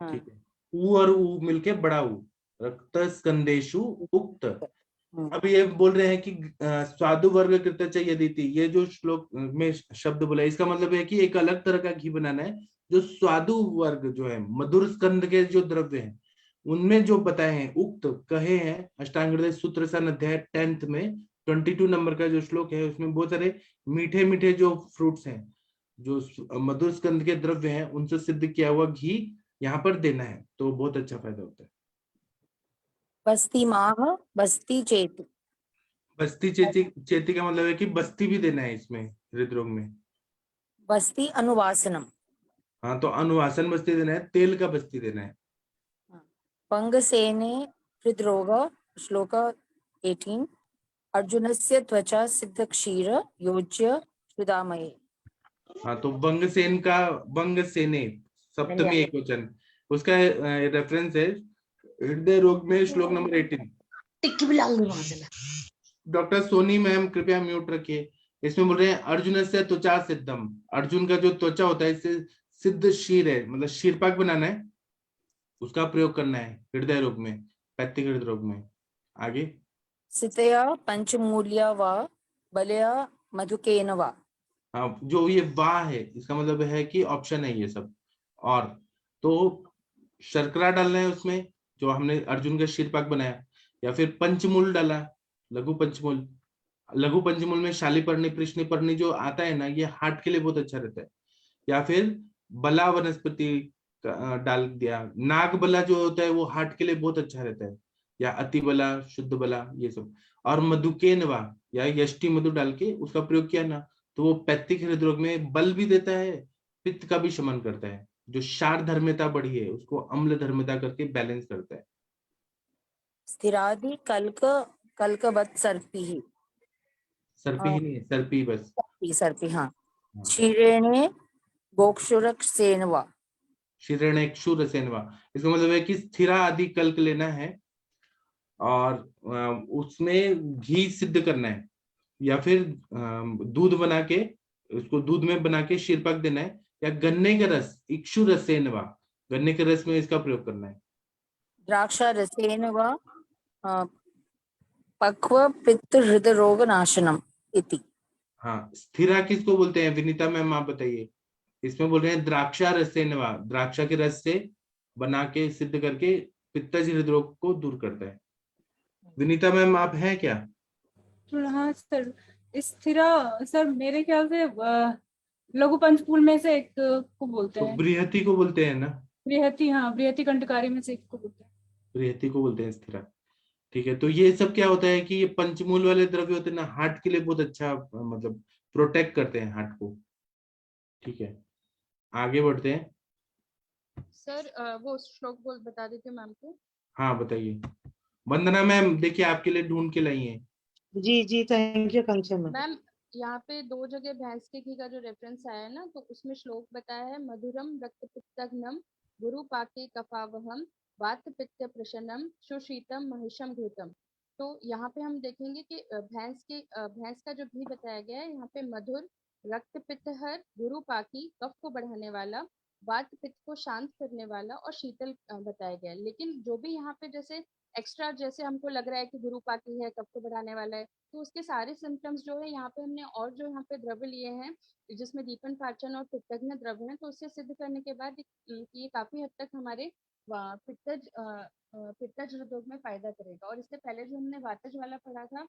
ठीक है, ऊ और ऊ मिलके बड़ा ऊ, रक्त स्कंदेशु उक्त। अब ये बोल रहे हैं कि स्वादु वर्ग कृत यदि, ये जो श्लोक में शब्द बोला है इसका मतलब है कि एक अलग तरह का घी बनाना है जो स्वादु वर्ग जो है, मधुर स्कंद के जो द्रव्य हैं उनमें जो बताए हैं, उक्त कहे हैं अष्टांग हृदय सूत्र सन अध्याय 10th में 22 नंबर का जो श्लोक है, उसमें बहुत सारे मीठे मीठे जो फ्रूट्स हैं, जो मधुर स्कंद के द्रव्य हैं, उनसे सिद्ध किया हुआ घी यहाँ पर देना है, तो बहुत अच्छा फायदा होता है। बस्ती माह बस्ती चेतु। बस्ती चेती, चेती का मतलब है कि बस्ती भी देना है इसमें हृदरोग में। बस्ती अनुवासनम। हाँ तो अनुवासन बस्ती देना है, तेल का बस्ती देना है। पंगसेने हृदरोग, श्लोक 18। अर्जुनस्य त्वचा सिद्ध क्षीर योज्य सुदामये। हाँ तो बंगसेन का, बंगसेने सप्तमी एक वचन, उसका रेफरेंस है हृदय रोग में श्लोक नंबर 18। डॉक्टर सोनी मैम कृपया म्यूट रखिए। इसमें बोल रहे हैं अर्जुन से त्वचा सिद्धम, अर्जुन का जो त्वचा होता है इससे सिद्ध क्षीर है, मतलब क्षीरपाक बनाना है, उसका प्रयोग करना है हृदय रोग में, पैथिक हृदय रोग में। आगे। सितया पंचमूल्या वा बलया मधुकेन वा। हाँ, जो ये वाह है इसका मतलब है कि ऑप्शन है ये सब, और तो शर्करा डालना है उसमें जो हमने अर्जुन का क्षीरपाक बनाया, या फिर पंचमूल डाला, लघु पंचमूल। लघु पंचमूल में शालीपर्णी कृष्णपर्णी जो आता है ना, ये हार्ट के लिए बहुत अच्छा रहता है। या फिर बला वनस्पति डाल दिया, नाग बला जो होता है वो हार्ट के लिए बहुत अच्छा रहता है, या अति बला, शुद्ध बला, ये सब। और मधुकेनवा या यष्टि मधु डाल के उसका प्रयोग किया ना, तो वो पैथिक हृदय में बल भी देता है, पित्त का भी शमन करता है, जो क्षार धर्मिता बढ़ी है उसको अम्ल धर्मिता करके बैलेंस करता है। स्थिरादि कल्क कल्कवत् सर्पी, सर्पी ही नहीं, सर्पी बस, सर्पी हाँ। क्षीरेणे गोक्षुरसेन वा। क्षीरेणेक्षु रसेनवा, इसका मतलब है कि स्थिरा आदि कल्क लेना है और उसमें घी सिद्ध करना है, या फिर दूध बना के, उसको दूध में बना के क्षीरपाक देना है, या गन्ने का रस, इक्षु रसेनवा, गन्ने के रस में इसका प्रयोग करना है। द्राक्षा रसेन वा पक्व पित्त हृदय रोग नाशनम इति। हाँ, स्थिरा किसको बोलते हैं विनीता मैम आप बताइए? इसमें बोल रहे हैं द्राक्षा रसेनवा, द्राक्षा के रस से बना के सिद्ध करके पित्तज हृदय रोग को दूर करता है। विनीता मैम आप हैं क्या? हाँ सर, स्थिरा सर मेरे ख्याल से लघु पंचमूल में से एक को बोलते तो हैं। बृहति को बोलते हैं ना? बृहति, हाँ बृहति कंठकारी में से एक को बोलते हैं। बृहति को बोलते हैं स्थिरा, ठीक है। तो ये सब क्या होता है कि ये पंचमूल वाले द्रव्य होते हैं ना, हार्ट के लिए बहुत अच्छा, मतलब प्रोटेक्ट करते हैं हार्ट को, ठीक है। आगे बढ़ते हैं सर वो श्लोक बोल बता देते मैम को। हाँ बताइए। वंदना मैम देखिए आपके लिए ढूंढ के लाई है। जी जी थैंक यू कंचन मैम यहाँ पे 2 जगह भैंस के घी का जो रेफरेंस आया है ना, तो उसमें श्लोक बताया है मधुरम रक्त पित्तघ्नम गुरु पाके कफावहम वात पित्त प्रशनम सुशीतम महिषम घृतम। तो यहाँ पे हम देखेंगे कि भैंस का जो घी बताया गया है यहाँ पे मधुर, रक्त पित्तहर, गुरु पाकी कफ को बढ़ाने वाला, वात पित्त को शांत करने वाला और शीतल बताया गया है। लेकिन जो भी यहाँ पे जैसे एक्स्ट्रा जैसे हमको लग रहा है कि गुरुपाकी है, कफ को बढ़ाने वाला है, तो उसके सारे सिम्टम्स जो है यहाँ पे हमने और जो यहाँ पे द्रव्य लिए हैं जिसमें दीपन पाचन और पित्तज्ञ द्रव्य है, तो उससे सिद्ध करने के बाद ये काफी हद तक हमारे पित्तज रोग में फायदा करेगा। और इससे पहले जो हमने वातज वाला पढ़ा था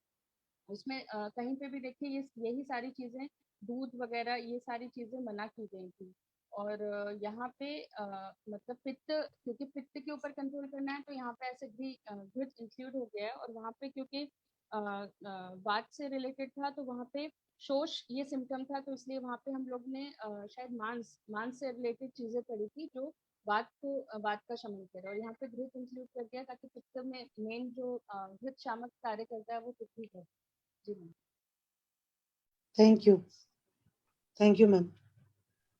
उसमें कहीं पे भी देखिए ये यही सारी चीजें, दूध वगैरह ये सारी चीजें मना की गई थी। और यहाँ पे मतलब पित्त, क्योंकि पित्त के ऊपर कंट्रोल करना है तो यहाँ पे ऐसे घृत इंक्लूड हो गया है। और वहाँ पे क्योंकि वात से रिलेटेड था तो वहाँ पे शोष ये सिम्टम था, तो इसलिए वहाँ पे हम लोग ने शायद मांस से रिलेटेड चीजें पढ़ी थी जो वात का शमन करे। और यहाँ पे घृत इंक्लूड कर दिया ताकि पित्त में मेन जो घृत शामक कार्य करता है वो पित्त ही करता है। जी मैम। Thank you ma'am.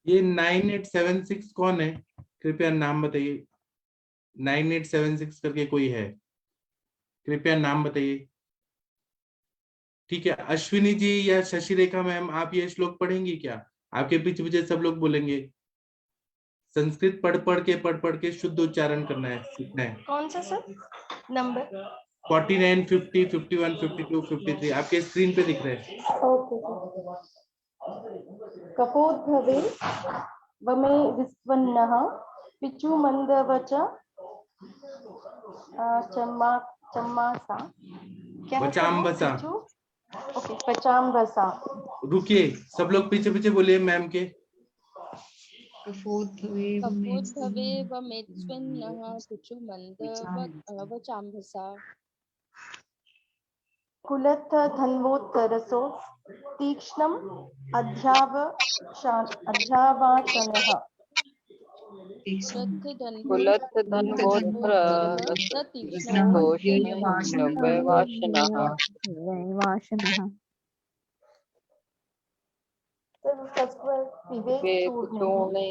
ये 9876 कौन है, कृपया नाम बताइए। 9876 करके कोई है, कृपया नाम बताइए। ठीक है, अश्विनी जी या शशि रेखा मैम, आप ये श्लोक पढ़ेंगी क्या? आपके पीछे पीछे सब लोग बोलेंगे। संस्कृत पढ़ पढ़ के शुद्ध उच्चारण करना है, सीखना है। कौन सा सर नंबर? 49, 50, 51, 52, 53 आपके स्क्रीन पे दिख रहे हैं। ओके। कपोद्भवे वमे विस्वन्नः पिचु मंदवच चम्मासा क्या है? बचाम्बसा। ओके, पचाम्बसा। रुकिए, सब लोग पीछे पीछे बोलिए मैम के। कपोद्भवे वमेत्स्विन्नः पिचु मंदवचाम्बसा। कुलथ धन्वोत्तरसो तीक्ष्णम् अध्यावाचनः। कुलथ धन्वोत्तरसो तीक्ष्णं विवेक चूर्णे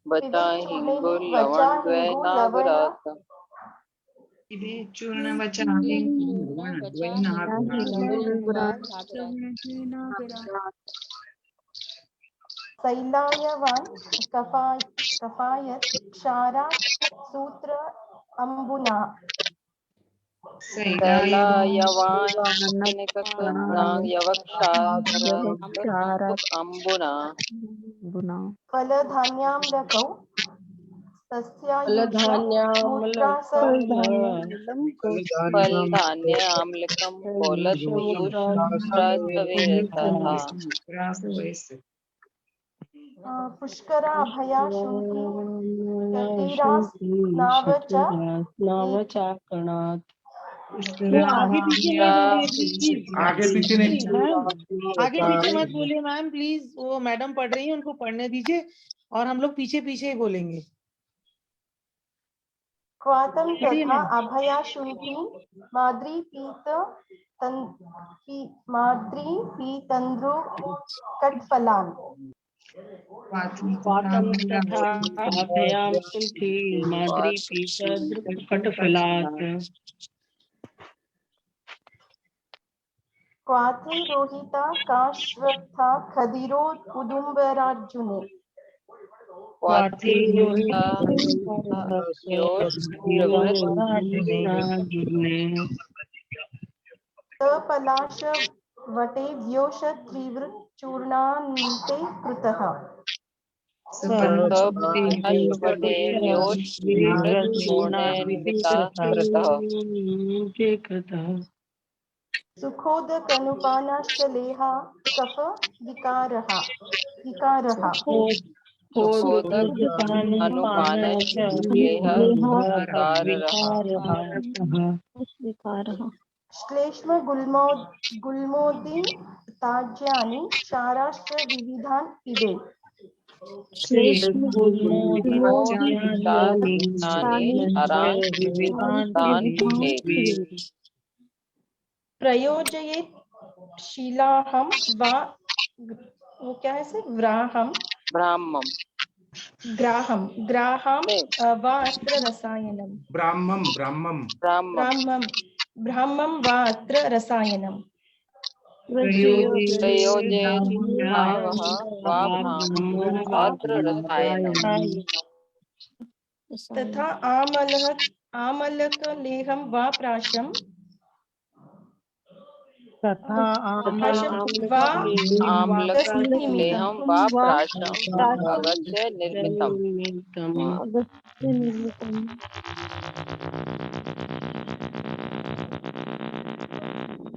बताहि गुर लवण द्वय नागरात। शैलायवान् कफायत् क्षारा सूत्र अम्बुना। शैलायवान् यवक्षारः अम्बुना। फलधान्याम्लकौ फलधान्याम्लकं कोलथमूत्रस्रवस्तवेरसः। पुष्करा अभया शुंठी आगे पीछे नहीं मत बोलिए मैम प्लीज। वो मैडम पढ़ रही हैं, उनको पढ़ने दीजिए और हम लोग पीछे पीछे ही बोलेंगे। क्वातम तथा अभया शुंठी माद्री पीतंद्रु कटफलान। क्वातम तथा अभयां शुंठी माद्री पीतंद्रु कटफलात्। क्वाथी रोहिता काश्वत्था खदिरो उदुम्बरार्जुने। क्वाथी रोहिता पलाश वटे व्योष त्रिवृत चूर्णान्ते कृतः। सुखोदकनुपानाश्चलेहा कफ विकारः। श्लेष्म गुल्मोदीन ताज्यानि क्षाराश्च विविधान पिबेत्। प्रयोजयेत् शीलाहम वा वो क्या है सर? ग्राहम वा अत्र रसायनम। ब्राह्मम वा अत्र रसायनम। तथा आमलः आमलकलेहं वा प्राशं तथा प्राशं वा आम्लक अगस्त्यनिमित्तं लेहं वा प्राशं अगस्त्य निर्मितम्।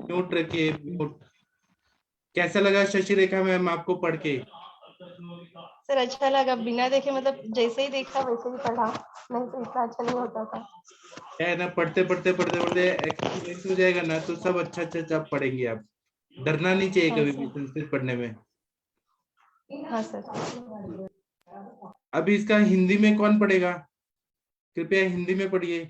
म्यूट रखिए, म्यूट। कैसा लगा शशि रेखा मैम आपको पढ़ के? सर अच्छा लगा, बिना देखे मतलब जैसे ही देखा वैसे ही पढ़ा, नहीं तो इतना अच्छा नहीं होता था। है ना, पढ़ते एक्सपीरियंस हो जाएगा ना तो सब अच्छा पढ़ेंगे आप। डरना नहीं चाहिए हाँ कभी सर। भी संस्कृत पढ़ने में। हाँ सर। अभी इसका हिंदी में कौन पढ़ेगा? कृपया हिंदी में पढ़िए।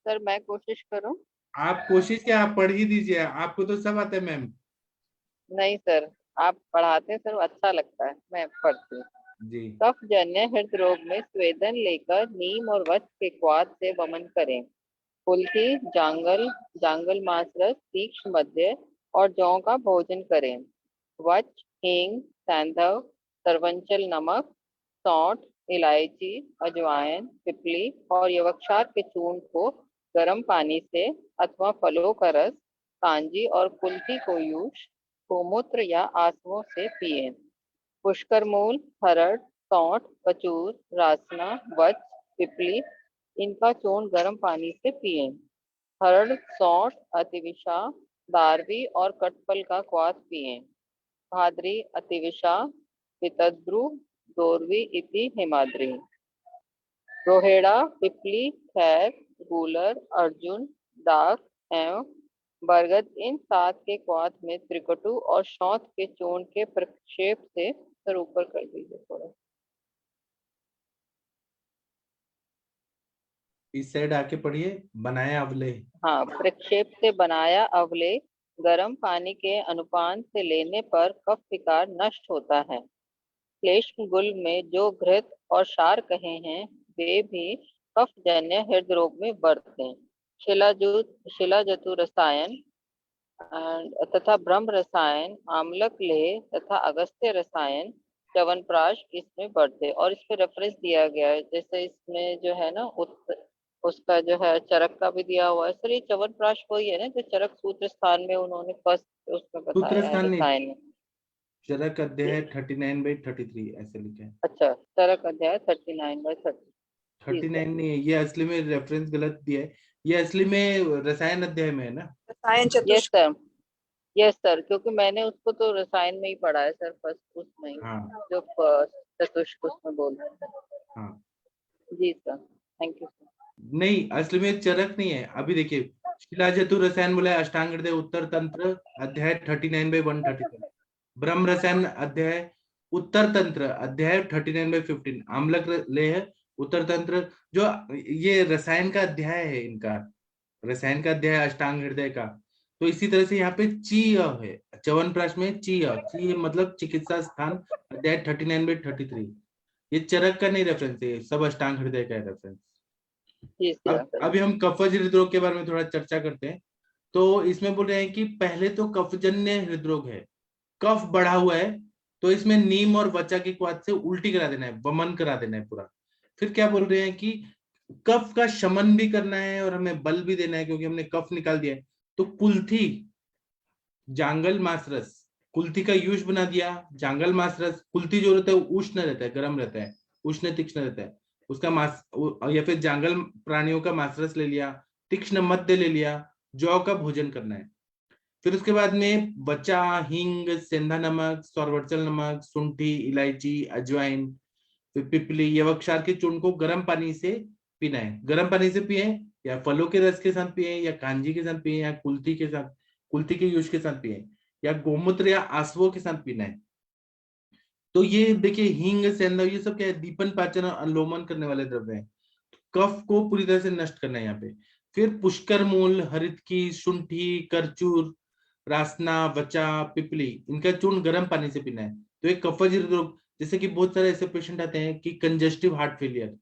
सर मैं कोशिश करूं? आप कोशिश क्या, आप पढ़ ही दीजिए, आपको तो सब आता है मैम। नहीं सर, आप पढ़ाते हैं सर, अच्छा लगता है, मैं पढ़ती हूँ। जी। कफजन्य हृदरोग में स्वेदन लेकर नीम और वच के क्वाथ से वमन करें। कुल्थी, जांगल मांस रस, तीक्ष्ण मध्य और जौ का भोजन करें। वच, हींग, सैंधव, सरवंचल नमक, सौंठ, इलायची, अजवाइन, पिपली और यवक्षार के चूर्ण को गर्म पानी से अथवा फलों का रस, कांजी और कुल्थी को यूष, गोमूत्र या आसवों से पिए। पुष्कर मूल, हरड़, सौंठ, कचूर, रासना, वच, पिपली इनका चूर्ण गर्म पानी से पिए। हरड़, सौंठ, अतिविशा, दारवी और कटपल का क्वाथ पिए। भाद्री, अतिविशा, पितद्रु, दोरवी इति हिमाद्री। रोहेड़ा, पिपली, खैर, गूलर, अर्जुन, डाक एवं बरगद इन 7 के क्वाथ में त्रिकटु और शौथ के चूर्ण के प्रक्षेप से सर ऊपर कर दीजिए थोड़ा। इस साइड आके पढ़िए। बनाया अवले। हाँ, प्रक्षेप से बनाया अवले गर्म पानी के अनुपान से लेने पर कफ विकार नष्ट होता है। श्लेष्म गुल में जो घृत और क्षार कहे हैं वे भी कफजन्य हृदरोग में बढ़ते हैं। शिलाजतु रसायन तथा ब्रह्म रसायन, आम्लक लेह तथा अगस्त्य रसायन, च्यवनप्राश इसमें बढ़ते। और इस पे रेफरेंस दिया गया है, जैसे इसमें जो है ना उसका जो है चरक का भी दिया हुआ है। सर ये च्यवनप्राश वही है ना जो चरक सूत्र स्थान में उन्होंने फर्स्ट उसमें बताया है रसायन में। चरक अध्याय 39/33 ऐसे लिखा है। अच्छा, चरक अध्याय 39/30। 39 नहीं है, ये असली में रेफरेंस गलत दिया है, ये असली में रसायन अध्याय में है ना। रसायन चतुष्क। यस सर, क्योंकि मैंने उसको तो रसायन में ही पढ़ा है सर, फर्स्ट उसमें ही। हाँ। जो चतुष्क उसमें बोल रहे थे। हाँ जी सर, थैंक यू सर। नहीं, असली में चरक नहीं है। अभी देखिए, शिलाजतु रसायन बोला है अष्टांग हृदय उत्तर तंत्र अध्याय 39/137। ब्रह्म रसायन अध्याय उत्तर तंत्र अध्याय 39/15। आम्लक लेह उत्तर तंत्र, जो ये रसायन का अध्याय है, इनका रसायन का अध्याय अष्टांग हृदय का। तो इसी तरह से यहाँ पे ची है च्यवनप्राश में, ची मतलब चिकित्सा स्थान अध्याय 39/33। ये चरक का नहीं रेफरेंस है, सब अष्टांग हृदय का रेफरेंस। अभी हम कफज हृदरोग के बारे में थोड़ा चर्चा करते हैं। तो इसमें बोल रहे हैं कि पहले तो कफजन्य हृदरोग है, कफ बढ़ा हुआ है, तो इसमें नीम और वचा की क्वाथ से उल्टी करा देना है, वमन करा देना है पूरा। फिर क्या बोल रहे हैं कि कफ का शमन भी करना है और हमें बल भी देना है, क्योंकि हमने कफ निकाल दिया है। तो कुल्थी, जांगल मासरस, कुल्थी का यूज बना दिया। जांगल मासरस, कुल्थी जो रहता है वो उष्ण रहता है, गर्म रहता है, उष्ण तीक्ष्ण रहता है, उसका मास, या फिर जांगल प्राणियों का मासरस ले लिया, तीक्ष्ण मध्य ले लिया, जौ का भोजन करना है। फिर उसके बाद में बचा, हींग, सेंधा नमक, सौरवचल नमक, सुंठी, इलायची, अजवाइन, फिर पिपली, यवक्षार के चूर्ण को गर्म पानी से पीना है। गर्म पानी से पिए या फलों के रस के साथ पिए या कांजी के साथ पिए या कुल्थी के साथ, कुल्थी के यूज के साथ पिए या गोमूत्र या आसवों के साथ पीना है। तो ये देखिए, हींग, सेंधा, ये सब क्या है, दीपन, पाचन और अनुलोमन करने वाले द्रव्य हैं। कफ को पूरी तरह से नष्ट करना है यहाँ पे। फिर पुष्कर मूल, हरितकी, शुंठी, करचूर, रासना, वचा, पिपली, इनका चूर्ण गर्म पानी से पीना है। तो एक कफज हृदरोग, जैसे कि बहुत सारे ऐसे पेशेंट आते हैं कि कंजेस्टिव हार्ट फेलियर,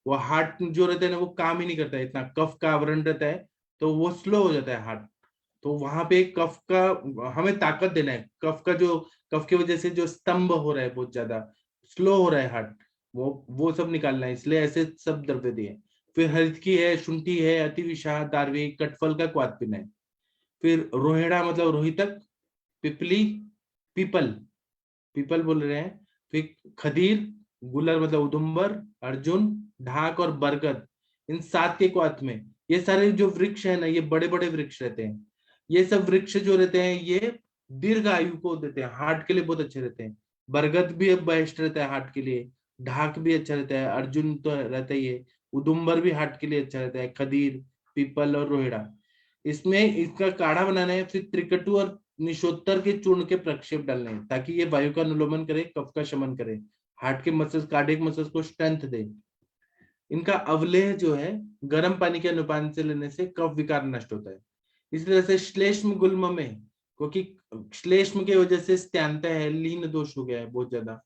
वो हार्ट जो रहता है ना वो काम ही नहीं करता है, इतना कफ का आवरण रहता है, तो वो स्लो हो जाता है हार्ट। तो वहां पे कफ का हमें ताकत देना है। कफ की वजह से जो स्तंभ हो रहा है, बहुत ज्यादा स्लो हो रहा है हार्ट, वो सब निकालना है, इसलिए ऐसे सब द्रव्य दिए। फिर हरितकी है, शुंठी है, अतिविशाह, दारवी, कटफल का क्वाथ पिन है। फिर रोहिड़ा मतलब रोहितक, पिपली पीपल, पीपल बोल रहे हैं। फिर खदीर, गुलर मतलब उदुम्बर, अर्जुन, ढाक और बरगद, इन 7 के क्वाथ में ये सारे जो वृक्ष है ना, ये बड़े बड़े वृक्ष रहते हैं। ये सब वृक्ष जो रहते हैं ये दीर्घ आयु को देते हैं, हार्ट के लिए बहुत अच्छे रहते हैं। बरगद भी बेस्ट रहता है हार्ट के लिए, ढाक भी अच्छा रहता है, अर्जुन तो रहता ही है, उदुम्बर भी हार्ट के लिए अच्छा रहता है, खदीर, पीपल और रोहिड़ा। इसमें इसका काढ़ा बनाना है। फिर त्रिकटु और निशोत्तर के चूर्ण के प्रक्षेप डालने हैं ताकि ये वायु का अनुलोमन करे, कफ का शमन करे, हार्ट के मसल्स, कार्डियक मसल्स को स्ट्रेंथ दे। इनका अवलेह जो है गर्म पानी के अनुपान से लेने से कफ विकार नष्ट होता है। इसी तरह से श्लेष्म गुल्म में, क्योंकि श्लेष्म की वजह से स्त्यांत है, लीन दोष हो गया है बहुत ज्यादा,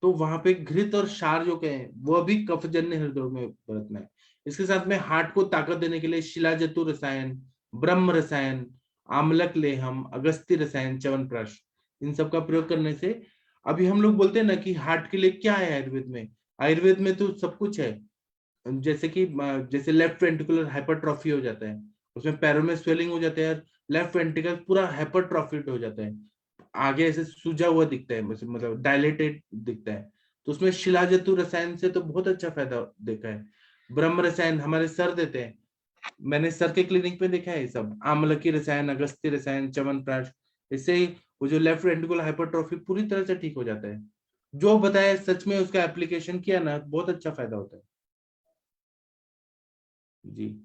तो वहां पे घृत और क्षार जो कहे वह भी कफजन्य हृदय में बरतना है। इसके साथ में हार्ट को ताकत देने के लिए शिलाजतु रसायन, ब्रह्म रसायन, आम्लक लेहम, अगस्ती रसायन, च्यवनप्राश, इन सब का प्रयोग करने से, अभी हम लोग बोलते हैं ना कि हार्ट के लिए क्या है आयुर्वेद में, आयुर्वेद में तो सब कुछ है। जैसे कि जैसे लेफ्ट वेंट्रिकुलर हाइपरट्रॉफी हो जाता है, उसमें पैरों में स्वेलिंग हो जाता है, लेफ्ट वेंट्रिकल पूरा हाइपरट्रॉफिड हो जाता है, आगे ऐसे सूजा हुआ दिखता है, मतलब डायलेटेड दिखता है। तो उसमें शिलाजतु रसायन से तो बहुत अच्छा फायदा देखा है। ब्रह्म रसायन हमारे सर देते हैं, मैंने सर के क्लिनिक पे देखा है सब, आम्लकी रसायन, अगस्ती रसायन, च्यवनप्राश, इससे ही वो जो लेफ्ट वेंट्रिकुलर हाइपरट्रॉफी पूरी तरह से ठीक हो जाता है। जो बताया सच में उसका एप्लीकेशन किया ना, बहुत अच्छा फायदा होता है जी।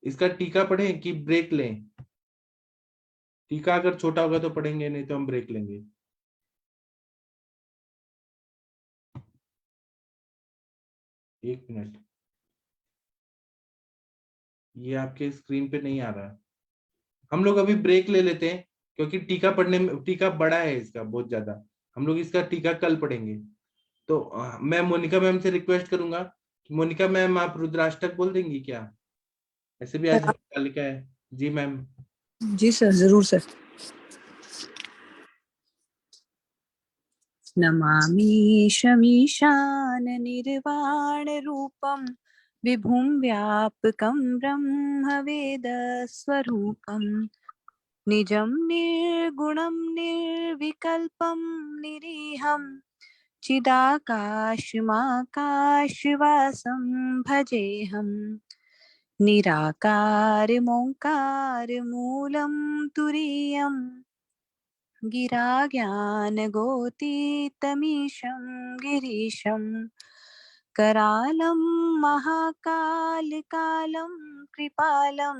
इसका टीका पढ़ें कि ब्रेक लें? टीका अगर छोटा होगा तो पढ़ेंगे, नहीं तो हम ब्रेक लेंगे। एक मिनट, ये आपके स्क्रीन पे नहीं आ रहा। हम लोग अभी ब्रेक ले लेते हैं क्योंकि टीका पढ़ने में, टीका बड़ा है इसका बहुत ज्यादा, हम लोग इसका टीका कल पढ़ेंगे। तो मैं मोनिका मैम से रिक्वेस्ट करूंगा कि मोनिका मैम आप रुद्राष्टक बोल देंगी क्या? ऐसे भी आज हरतालिका है। जी मैम। जी सर, जरूर सर। नमामि शमीशान निर्वाण रूपम विभुं व्यापकं ब्रह्म वेद स्वरूपम निजं निर्गुणं निर्विकल्पं निरीहं चिदाकाशमाकाशवासं भजेऽहम् निराकारमोङ्कारमूलं तुरीयम् गिरा ज्ञानगोतीतमीशं गिरीशं करालं महाकालकालं कृपालं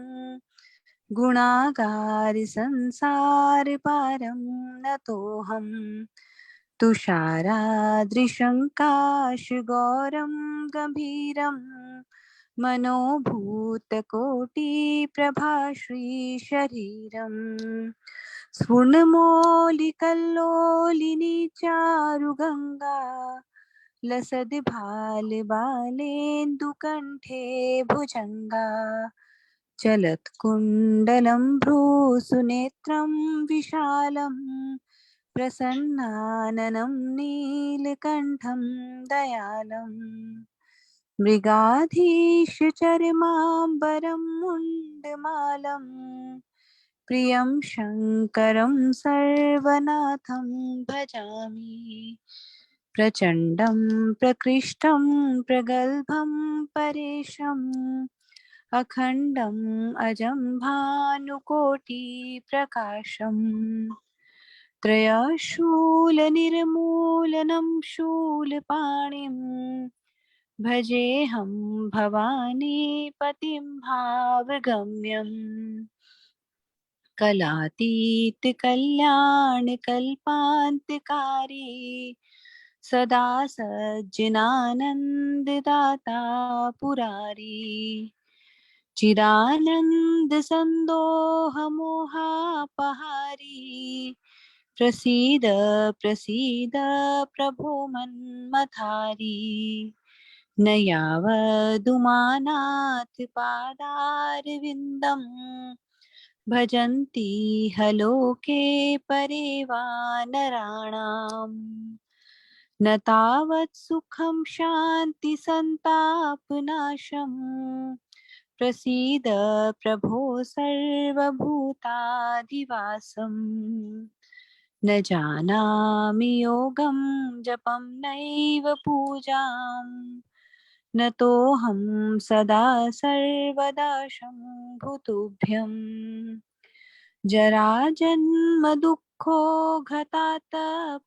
गुणागार संसार पारं नतोऽहं तुषारादृशं काशगौरं गम्भीरं मनोभूतकोटिप्रभाश्रीशरीरम् स्फुर्णमौलिकल्लोलिनी चारुगङ्गा लसद्भालबालेन्दुकण्ठे भुजङ्गा चलत्कुण्डलं भ्रूसुनेत्रं विशालं प्रसन्नाननं नीलकण्ठं दयालम् मृगाधीशचर्माम्बरं मुण्डमालम् प्रियं शङ्करं सर्वनाथं भजामि प्रचण्डं प्रकृष्टं प्रगल्भं परेशम् अखण्डम् अजं भानुकोटिप्रकाशम् त्रयशूलनिर्मूलनं शूलपाणिं भजेऽहं भवानी पतिं भावगम्यम् कलातीत कल्याण कल्पान्तकारी सदा सज्जनानन्ददाता पुरारी चिदानन्द सन्दोह मोहापहारी प्रसीद प्रसीद प्रभो मन्मथारी न यावदुमानाथ पादारविन्दम् भजन्ति हलोके परे वानराणाम् न तावत् सुखं शान्ति संतापनाशम् प्रसीद प्रभो सर्वभूताधिवासम् न जानामि योगं जपं नैव पूजाम् न तोऽहं सदा सर्वदा शम्भुतुभ्यम् जराजन्म दुःखो घातातप्यमानम्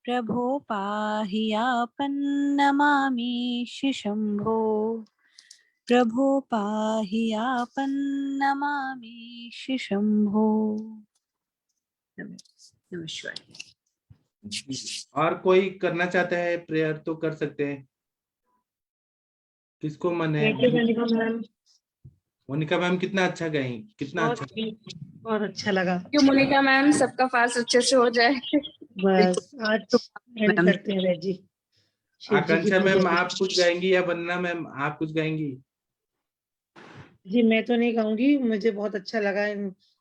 प्रभो पाहि आपन्नमामीशि शम्भो प्रभो पाहि आपन्नमामीशि शम्भो। नमस्कार। और कोई करना चाहता है प्रेयर तो कर सकते हैं। किसको मन है? मोनिका मैम कितना अच्छा गई, कितना अच्छा, बहुत अच्छा लगा। क्यों मोनिका मैम, सबका फास्ट अच्छे से हो जाए। बस आज तो एंड करते हैं रह जी। शिव जी की आकांक्षा मैम पूजा। आप कुछ गाएंगी या वंदना मैम आप कुछ गाएंगी? जी मैं तो नहीं गाऊंगी, मुझे बहुत अच्छा लगा।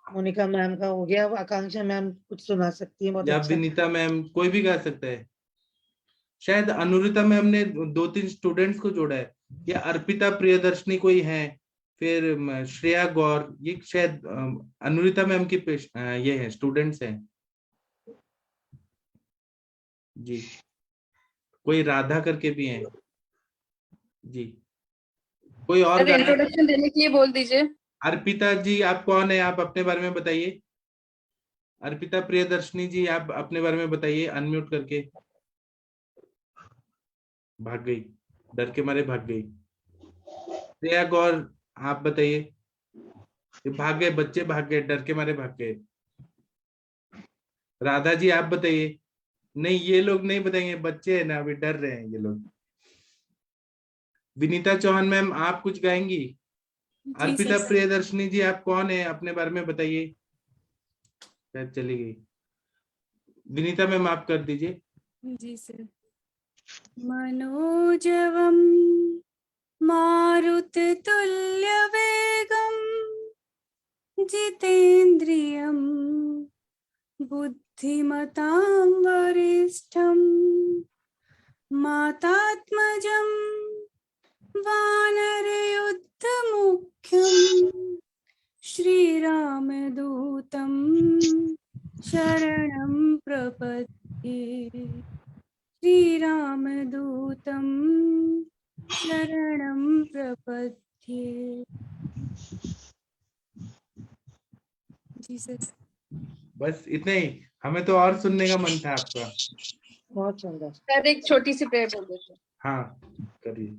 मोनिका मैम का हो गया, आकांक्षा मैम कुछ सुना सकती है बहुत या अच्छा। विनीता मैम, कोई भी गा सकता है। शायद अनुरिता मैम ने 2-3 स्टूडेंट्स को जोड़ा है, या अर्पिता प्रियदर्शनी कोई है, फिर श्रेया गौर, ये शायद अनुरिता मैम की ये है स्टूडेंट्स हैं जी। कोई राधा करके भी हैं जी। कोई और गाना? इंट्रोडक्शन देने के लिए बोल दीजिए। अर्पिता जी आप कौन है, आप अपने बारे में बताइए। अर्पिता प्रियदर्शनी जी आप अपने बारे में बताइए, अनम्यूट करके। भाग गई, डर के मारे भाग गई। श्रेया गौर आप बताइए। भाग गए बच्चे, भाग गए, डर के मारे भाग गए। राधा जी आप बताइए। नहीं ये लोग नहीं बताएंगे, बच्चे हैं ना, अभी डर रहे हैं ये लोग। विनीता चौहान मैम आप कुछ गाएंगी? अर्पिता प्रियदर्शनी जी आप कौन है, अपने बारे में बताइए। शायद चली गई। विनीता मैम आप कर दीजिए। जी सर। मनोजवम मारुततुल्यवेगं जितेन्द्रियं बुद्धिमतां वरिष्ठं मातात्मजं वानरयुद्धमुख्यं श्रीरामदूतं शरणं प्रपद्ये श्रीरामदूतं शरणं प्रपद्ये। जी सर। बस इतने ही, हमें तो और सुनने का मन था आपका। बहुत सुंदर सर एक छोटी सी प्रेयर बोल देते। हाँ करिए।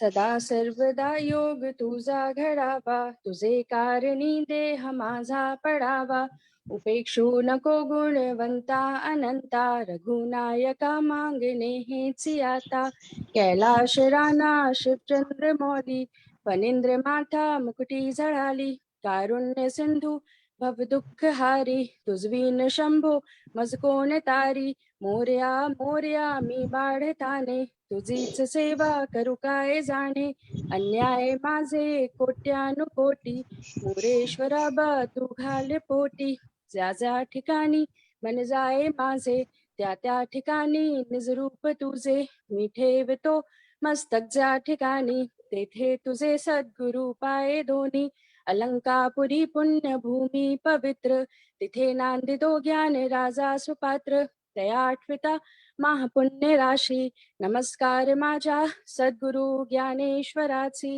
सदा सर्वदा योग तुझा घडावा, तुझे कारणी देह माझा पडावा. उपेक्षू नको गुणवंता अनंता, रघुनायका मागणे हेच आता. कैलाश राना शिवचंद्र मौली, फणींद्र माथा मुकुटी झळाली. कारुण्य सिंधू भव दुःख हारी, तुझवीन शंभो मज कोण तारी. मोरया मोरया मी बाढताने, तुझीच सेवा करू काय जाणे. अन्याय माझे कोट्यानुकोटी, मोरेश्वरा बा तू घाल पोटी. ज्या ज्या ठिकाणी मन जाए माझे, त्या त्या ठिकाणी निजरूप तुझे. मी ठेवतो मस्तक ज्या ठिकाणी, तेथे तुझे सद्गुरु पाये दोन्ही. अलंकापुरी पुण्यभूमी पवित्र, तिथे नांदितो ज्ञान राजा सुपात्र. तया आठविता महापुण्य राशी, नमस्कार माझ्या सद्गुरु ज्ञानेश्वराची।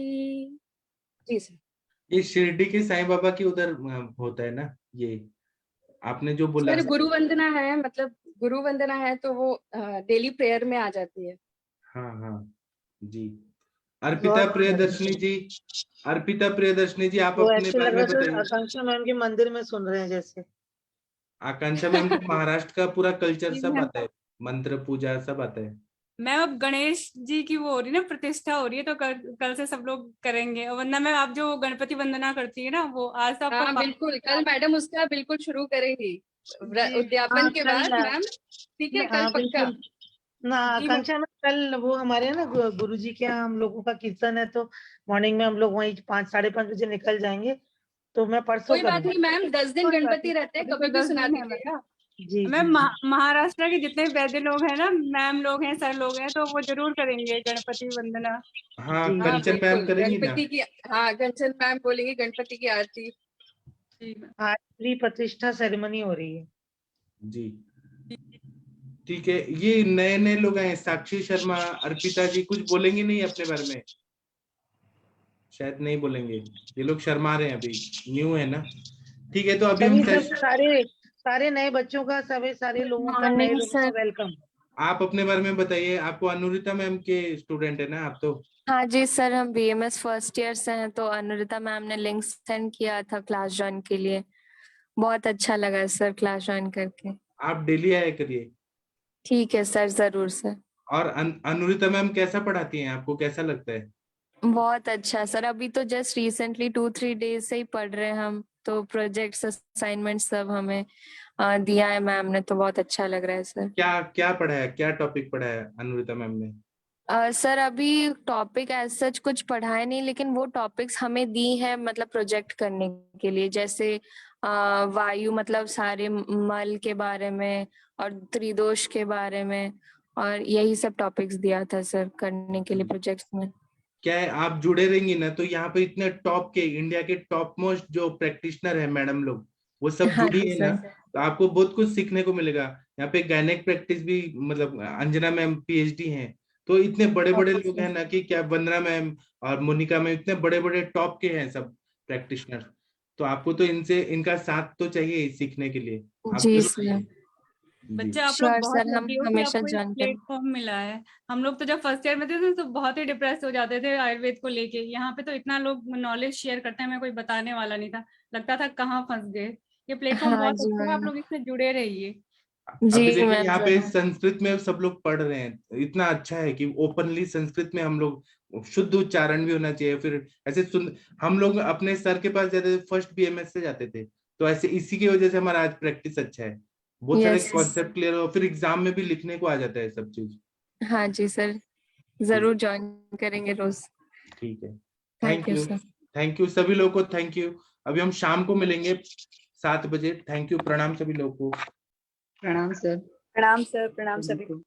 जी सर। ये शिरडी के साईं बाबा की उधर होता है ना, ये आपने जो बोला। सर गुरु वंदना है, मतलब गुरु वंदना है तो वो डेली प्रेयर में आ जाती है। हाँ हाँ जी। अर्पिता प्रियदर्शनी जी, अर्पिता प्रियदर्शनी जी आप वो अपने ऐसे बारे लग में रहा है बताइए। आकांक्षा मैम के मंदिर में सुन रहे हैं जैसे। आकांक्षा मैम को महाराष्ट्र का पूरा कल्चर सब आता है, मंत्र पूजा सब आता है। मैम अब गणेश जी की वो हो रही है ना, प्रतिष्ठा हो रही है, तो कल से सब लोग करेंगे। और वरना मैम आप जो गणपति वंदना करती है ना, वो आज तो आपका हाँ बिल्कुल, कल मैडम उसका बिल्कुल शुरू करेंगी उद्यापन के बाद मैम। ठीक है कल पक्का ना आकांक्षा में कल वो हमारे ना गुरुजी के यहाँ हम लोगों का कीर्तन है, तो मॉर्निंग में हम लोग वहीं 5-5:30 बजे निकल जाएंगे। तो मैं परसों कोई बात नहीं मैम, 10 दिन गणपति रहते हैं, कभी भी सुना दीजिएगा। जी मैम जी जी। महाराष्ट्र के जितने वैद्य लोग हैं ना, मैम लोग हैं, सर लोग हैं, तो वो जरूर करेंगे गणपति वंदना। हाँ जी हाँ कंचन मैम बिल्कुल, करेंगी ना? गणपति की, हाँ कंचन मैम बोलेंगे गणपति की आरती। जी मैम। आज श्री प्रतिष्ठा सेरेमनी हो रही है। जी ठीक है। ये नए नए लोग हैं, साक्षी शर्मा, अर्पिता जी, कुछ बोलेंगे नहीं अपने बारे में? शायद नहीं बोलेंगे, ये लोग शर्मा रहे हैं, अभी न्यू है ना। ठीक है, तो अभी हम सभी सब सारे सारे नए बच्चों का, सभी सारे लोगों का, नए मॉर्निंग लोगों का सर। वेलकम। आप अपने बारे में बताइए। आपको अनुरिता मैम के स्टूडेंट है ना आप तो? हाँ जी सर, हम बीएमएस फर्स्ट ईयर से हैं, तो अनुरिता मैम ने लिंक सेंड किया था क्लास ज्वाइन के लिए। बहुत अच्छा लगा सर क्लास ज्वाइन करके। आप डेली आया करिए। ठीक है सर, जरूर सर। और अनुरिता मैम कैसा पढ़ाती हैं, आपको कैसा लगता है? बहुत अच्छा सर, अभी तो जस्ट रिसेंटली 2-3 डेज से ही पढ़ रहे हैं हम, तो प्रोजेक्ट्स असाइनमेंट सब हमें दिया है मैम ने, तो बहुत अच्छा लग रहा है सर। क्या क्या पढ़ाया, क्या टॉपिक पढ़ाया अनुरिता मैम ने? सर अभी टॉपिक एज सच कुछ पढ़ाए नहीं, लेकिन वो टॉपिक्स हमें दी है मतलब प्रोजेक्ट करने के लिए, जैसे वायु मतलब सारे मल के बारे में और त्रिदोष के बारे में, और यही सब टॉपिक्स दिया था सर करने के लिए प्रोजेक्ट्स में। क्या है, आप जुड़े रहेंगी ना, तो यहाँ पे इतने टॉप के, इंडिया के टॉप मोस्ट जो प्रैक्टिशनर है मैडम लोग, वो सब हाँ जुड़ी जी है ना, सर। तो आपको बहुत कुछ सीखने को मिलेगा। यहाँ पे गायनेक प्रैक्टिस भी, मतलब अंजना मैम पीएचडी हैं, तो इतने बड़े बड़े ओके लोग हैं सर। ना, कि क्या वंदना मैम और मोनिका मैम, इतने बड़े बड़े टॉप के हैं सब प्रैक्टिशनर। तो आपको तो इनसे, इनका साथ तो चाहिए ही सीखने के लिए। आप जी जरूर सर। आइए। जी बच्चे आप लोग श्योर बहुत सर, हम लकी हो कि हमेशा आपको एक ज्वाइन करें। प्लेटफॉर्म मिला है। हम लोग तो जब फर्स्ट ईयर में थे तो बहुत ही डिप्रेस हो जाते थे आयुर्वेद को लेके। यहाँ पे तो इतना लोग नॉलेज शेयर करते हैं, हमें कोई बताने वाला नहीं था, लगता था कहाँ फंस गए। ये प्लेटफॉर्म हाँ बहुत जी अच्छा है, आप मैम। लोग इससे जुड़े रहिए। अभी जी देखिए मैम यहाँ पे जरूर। संस्कृत में सब लोग पढ़ रहे हैं, इतना अच्छा है कि ओपनली संस्कृत में हम लोग, शुद्ध उच्चारण भी होना चाहिए। फिर ऐसे हम लोग अपने सर के पास जाते थे, फर्स्ट बीएमएस से जाते थे, तो ऐसे इसी की वजह से हमारा आज प्रैक्टिस अच्छा है, बहुत सारे यस। कॉन्सेप्ट क्लियर हो, फिर एग्जाम में भी लिखने को आ जाता है सब चीज। हाँ जी सर, ठीक, जरूर ज्वाइन करेंगे रोज। ठीक है। Thank thank you you, sir. Thank you सभी लोगों को, थैंक यू। अभी हम शाम को मिलेंगे 7 बजे। थैंक यू, प्रणाम सभी लोगों को। प्रणाम सर। प्रणाम सर, प्रणाम सभी को।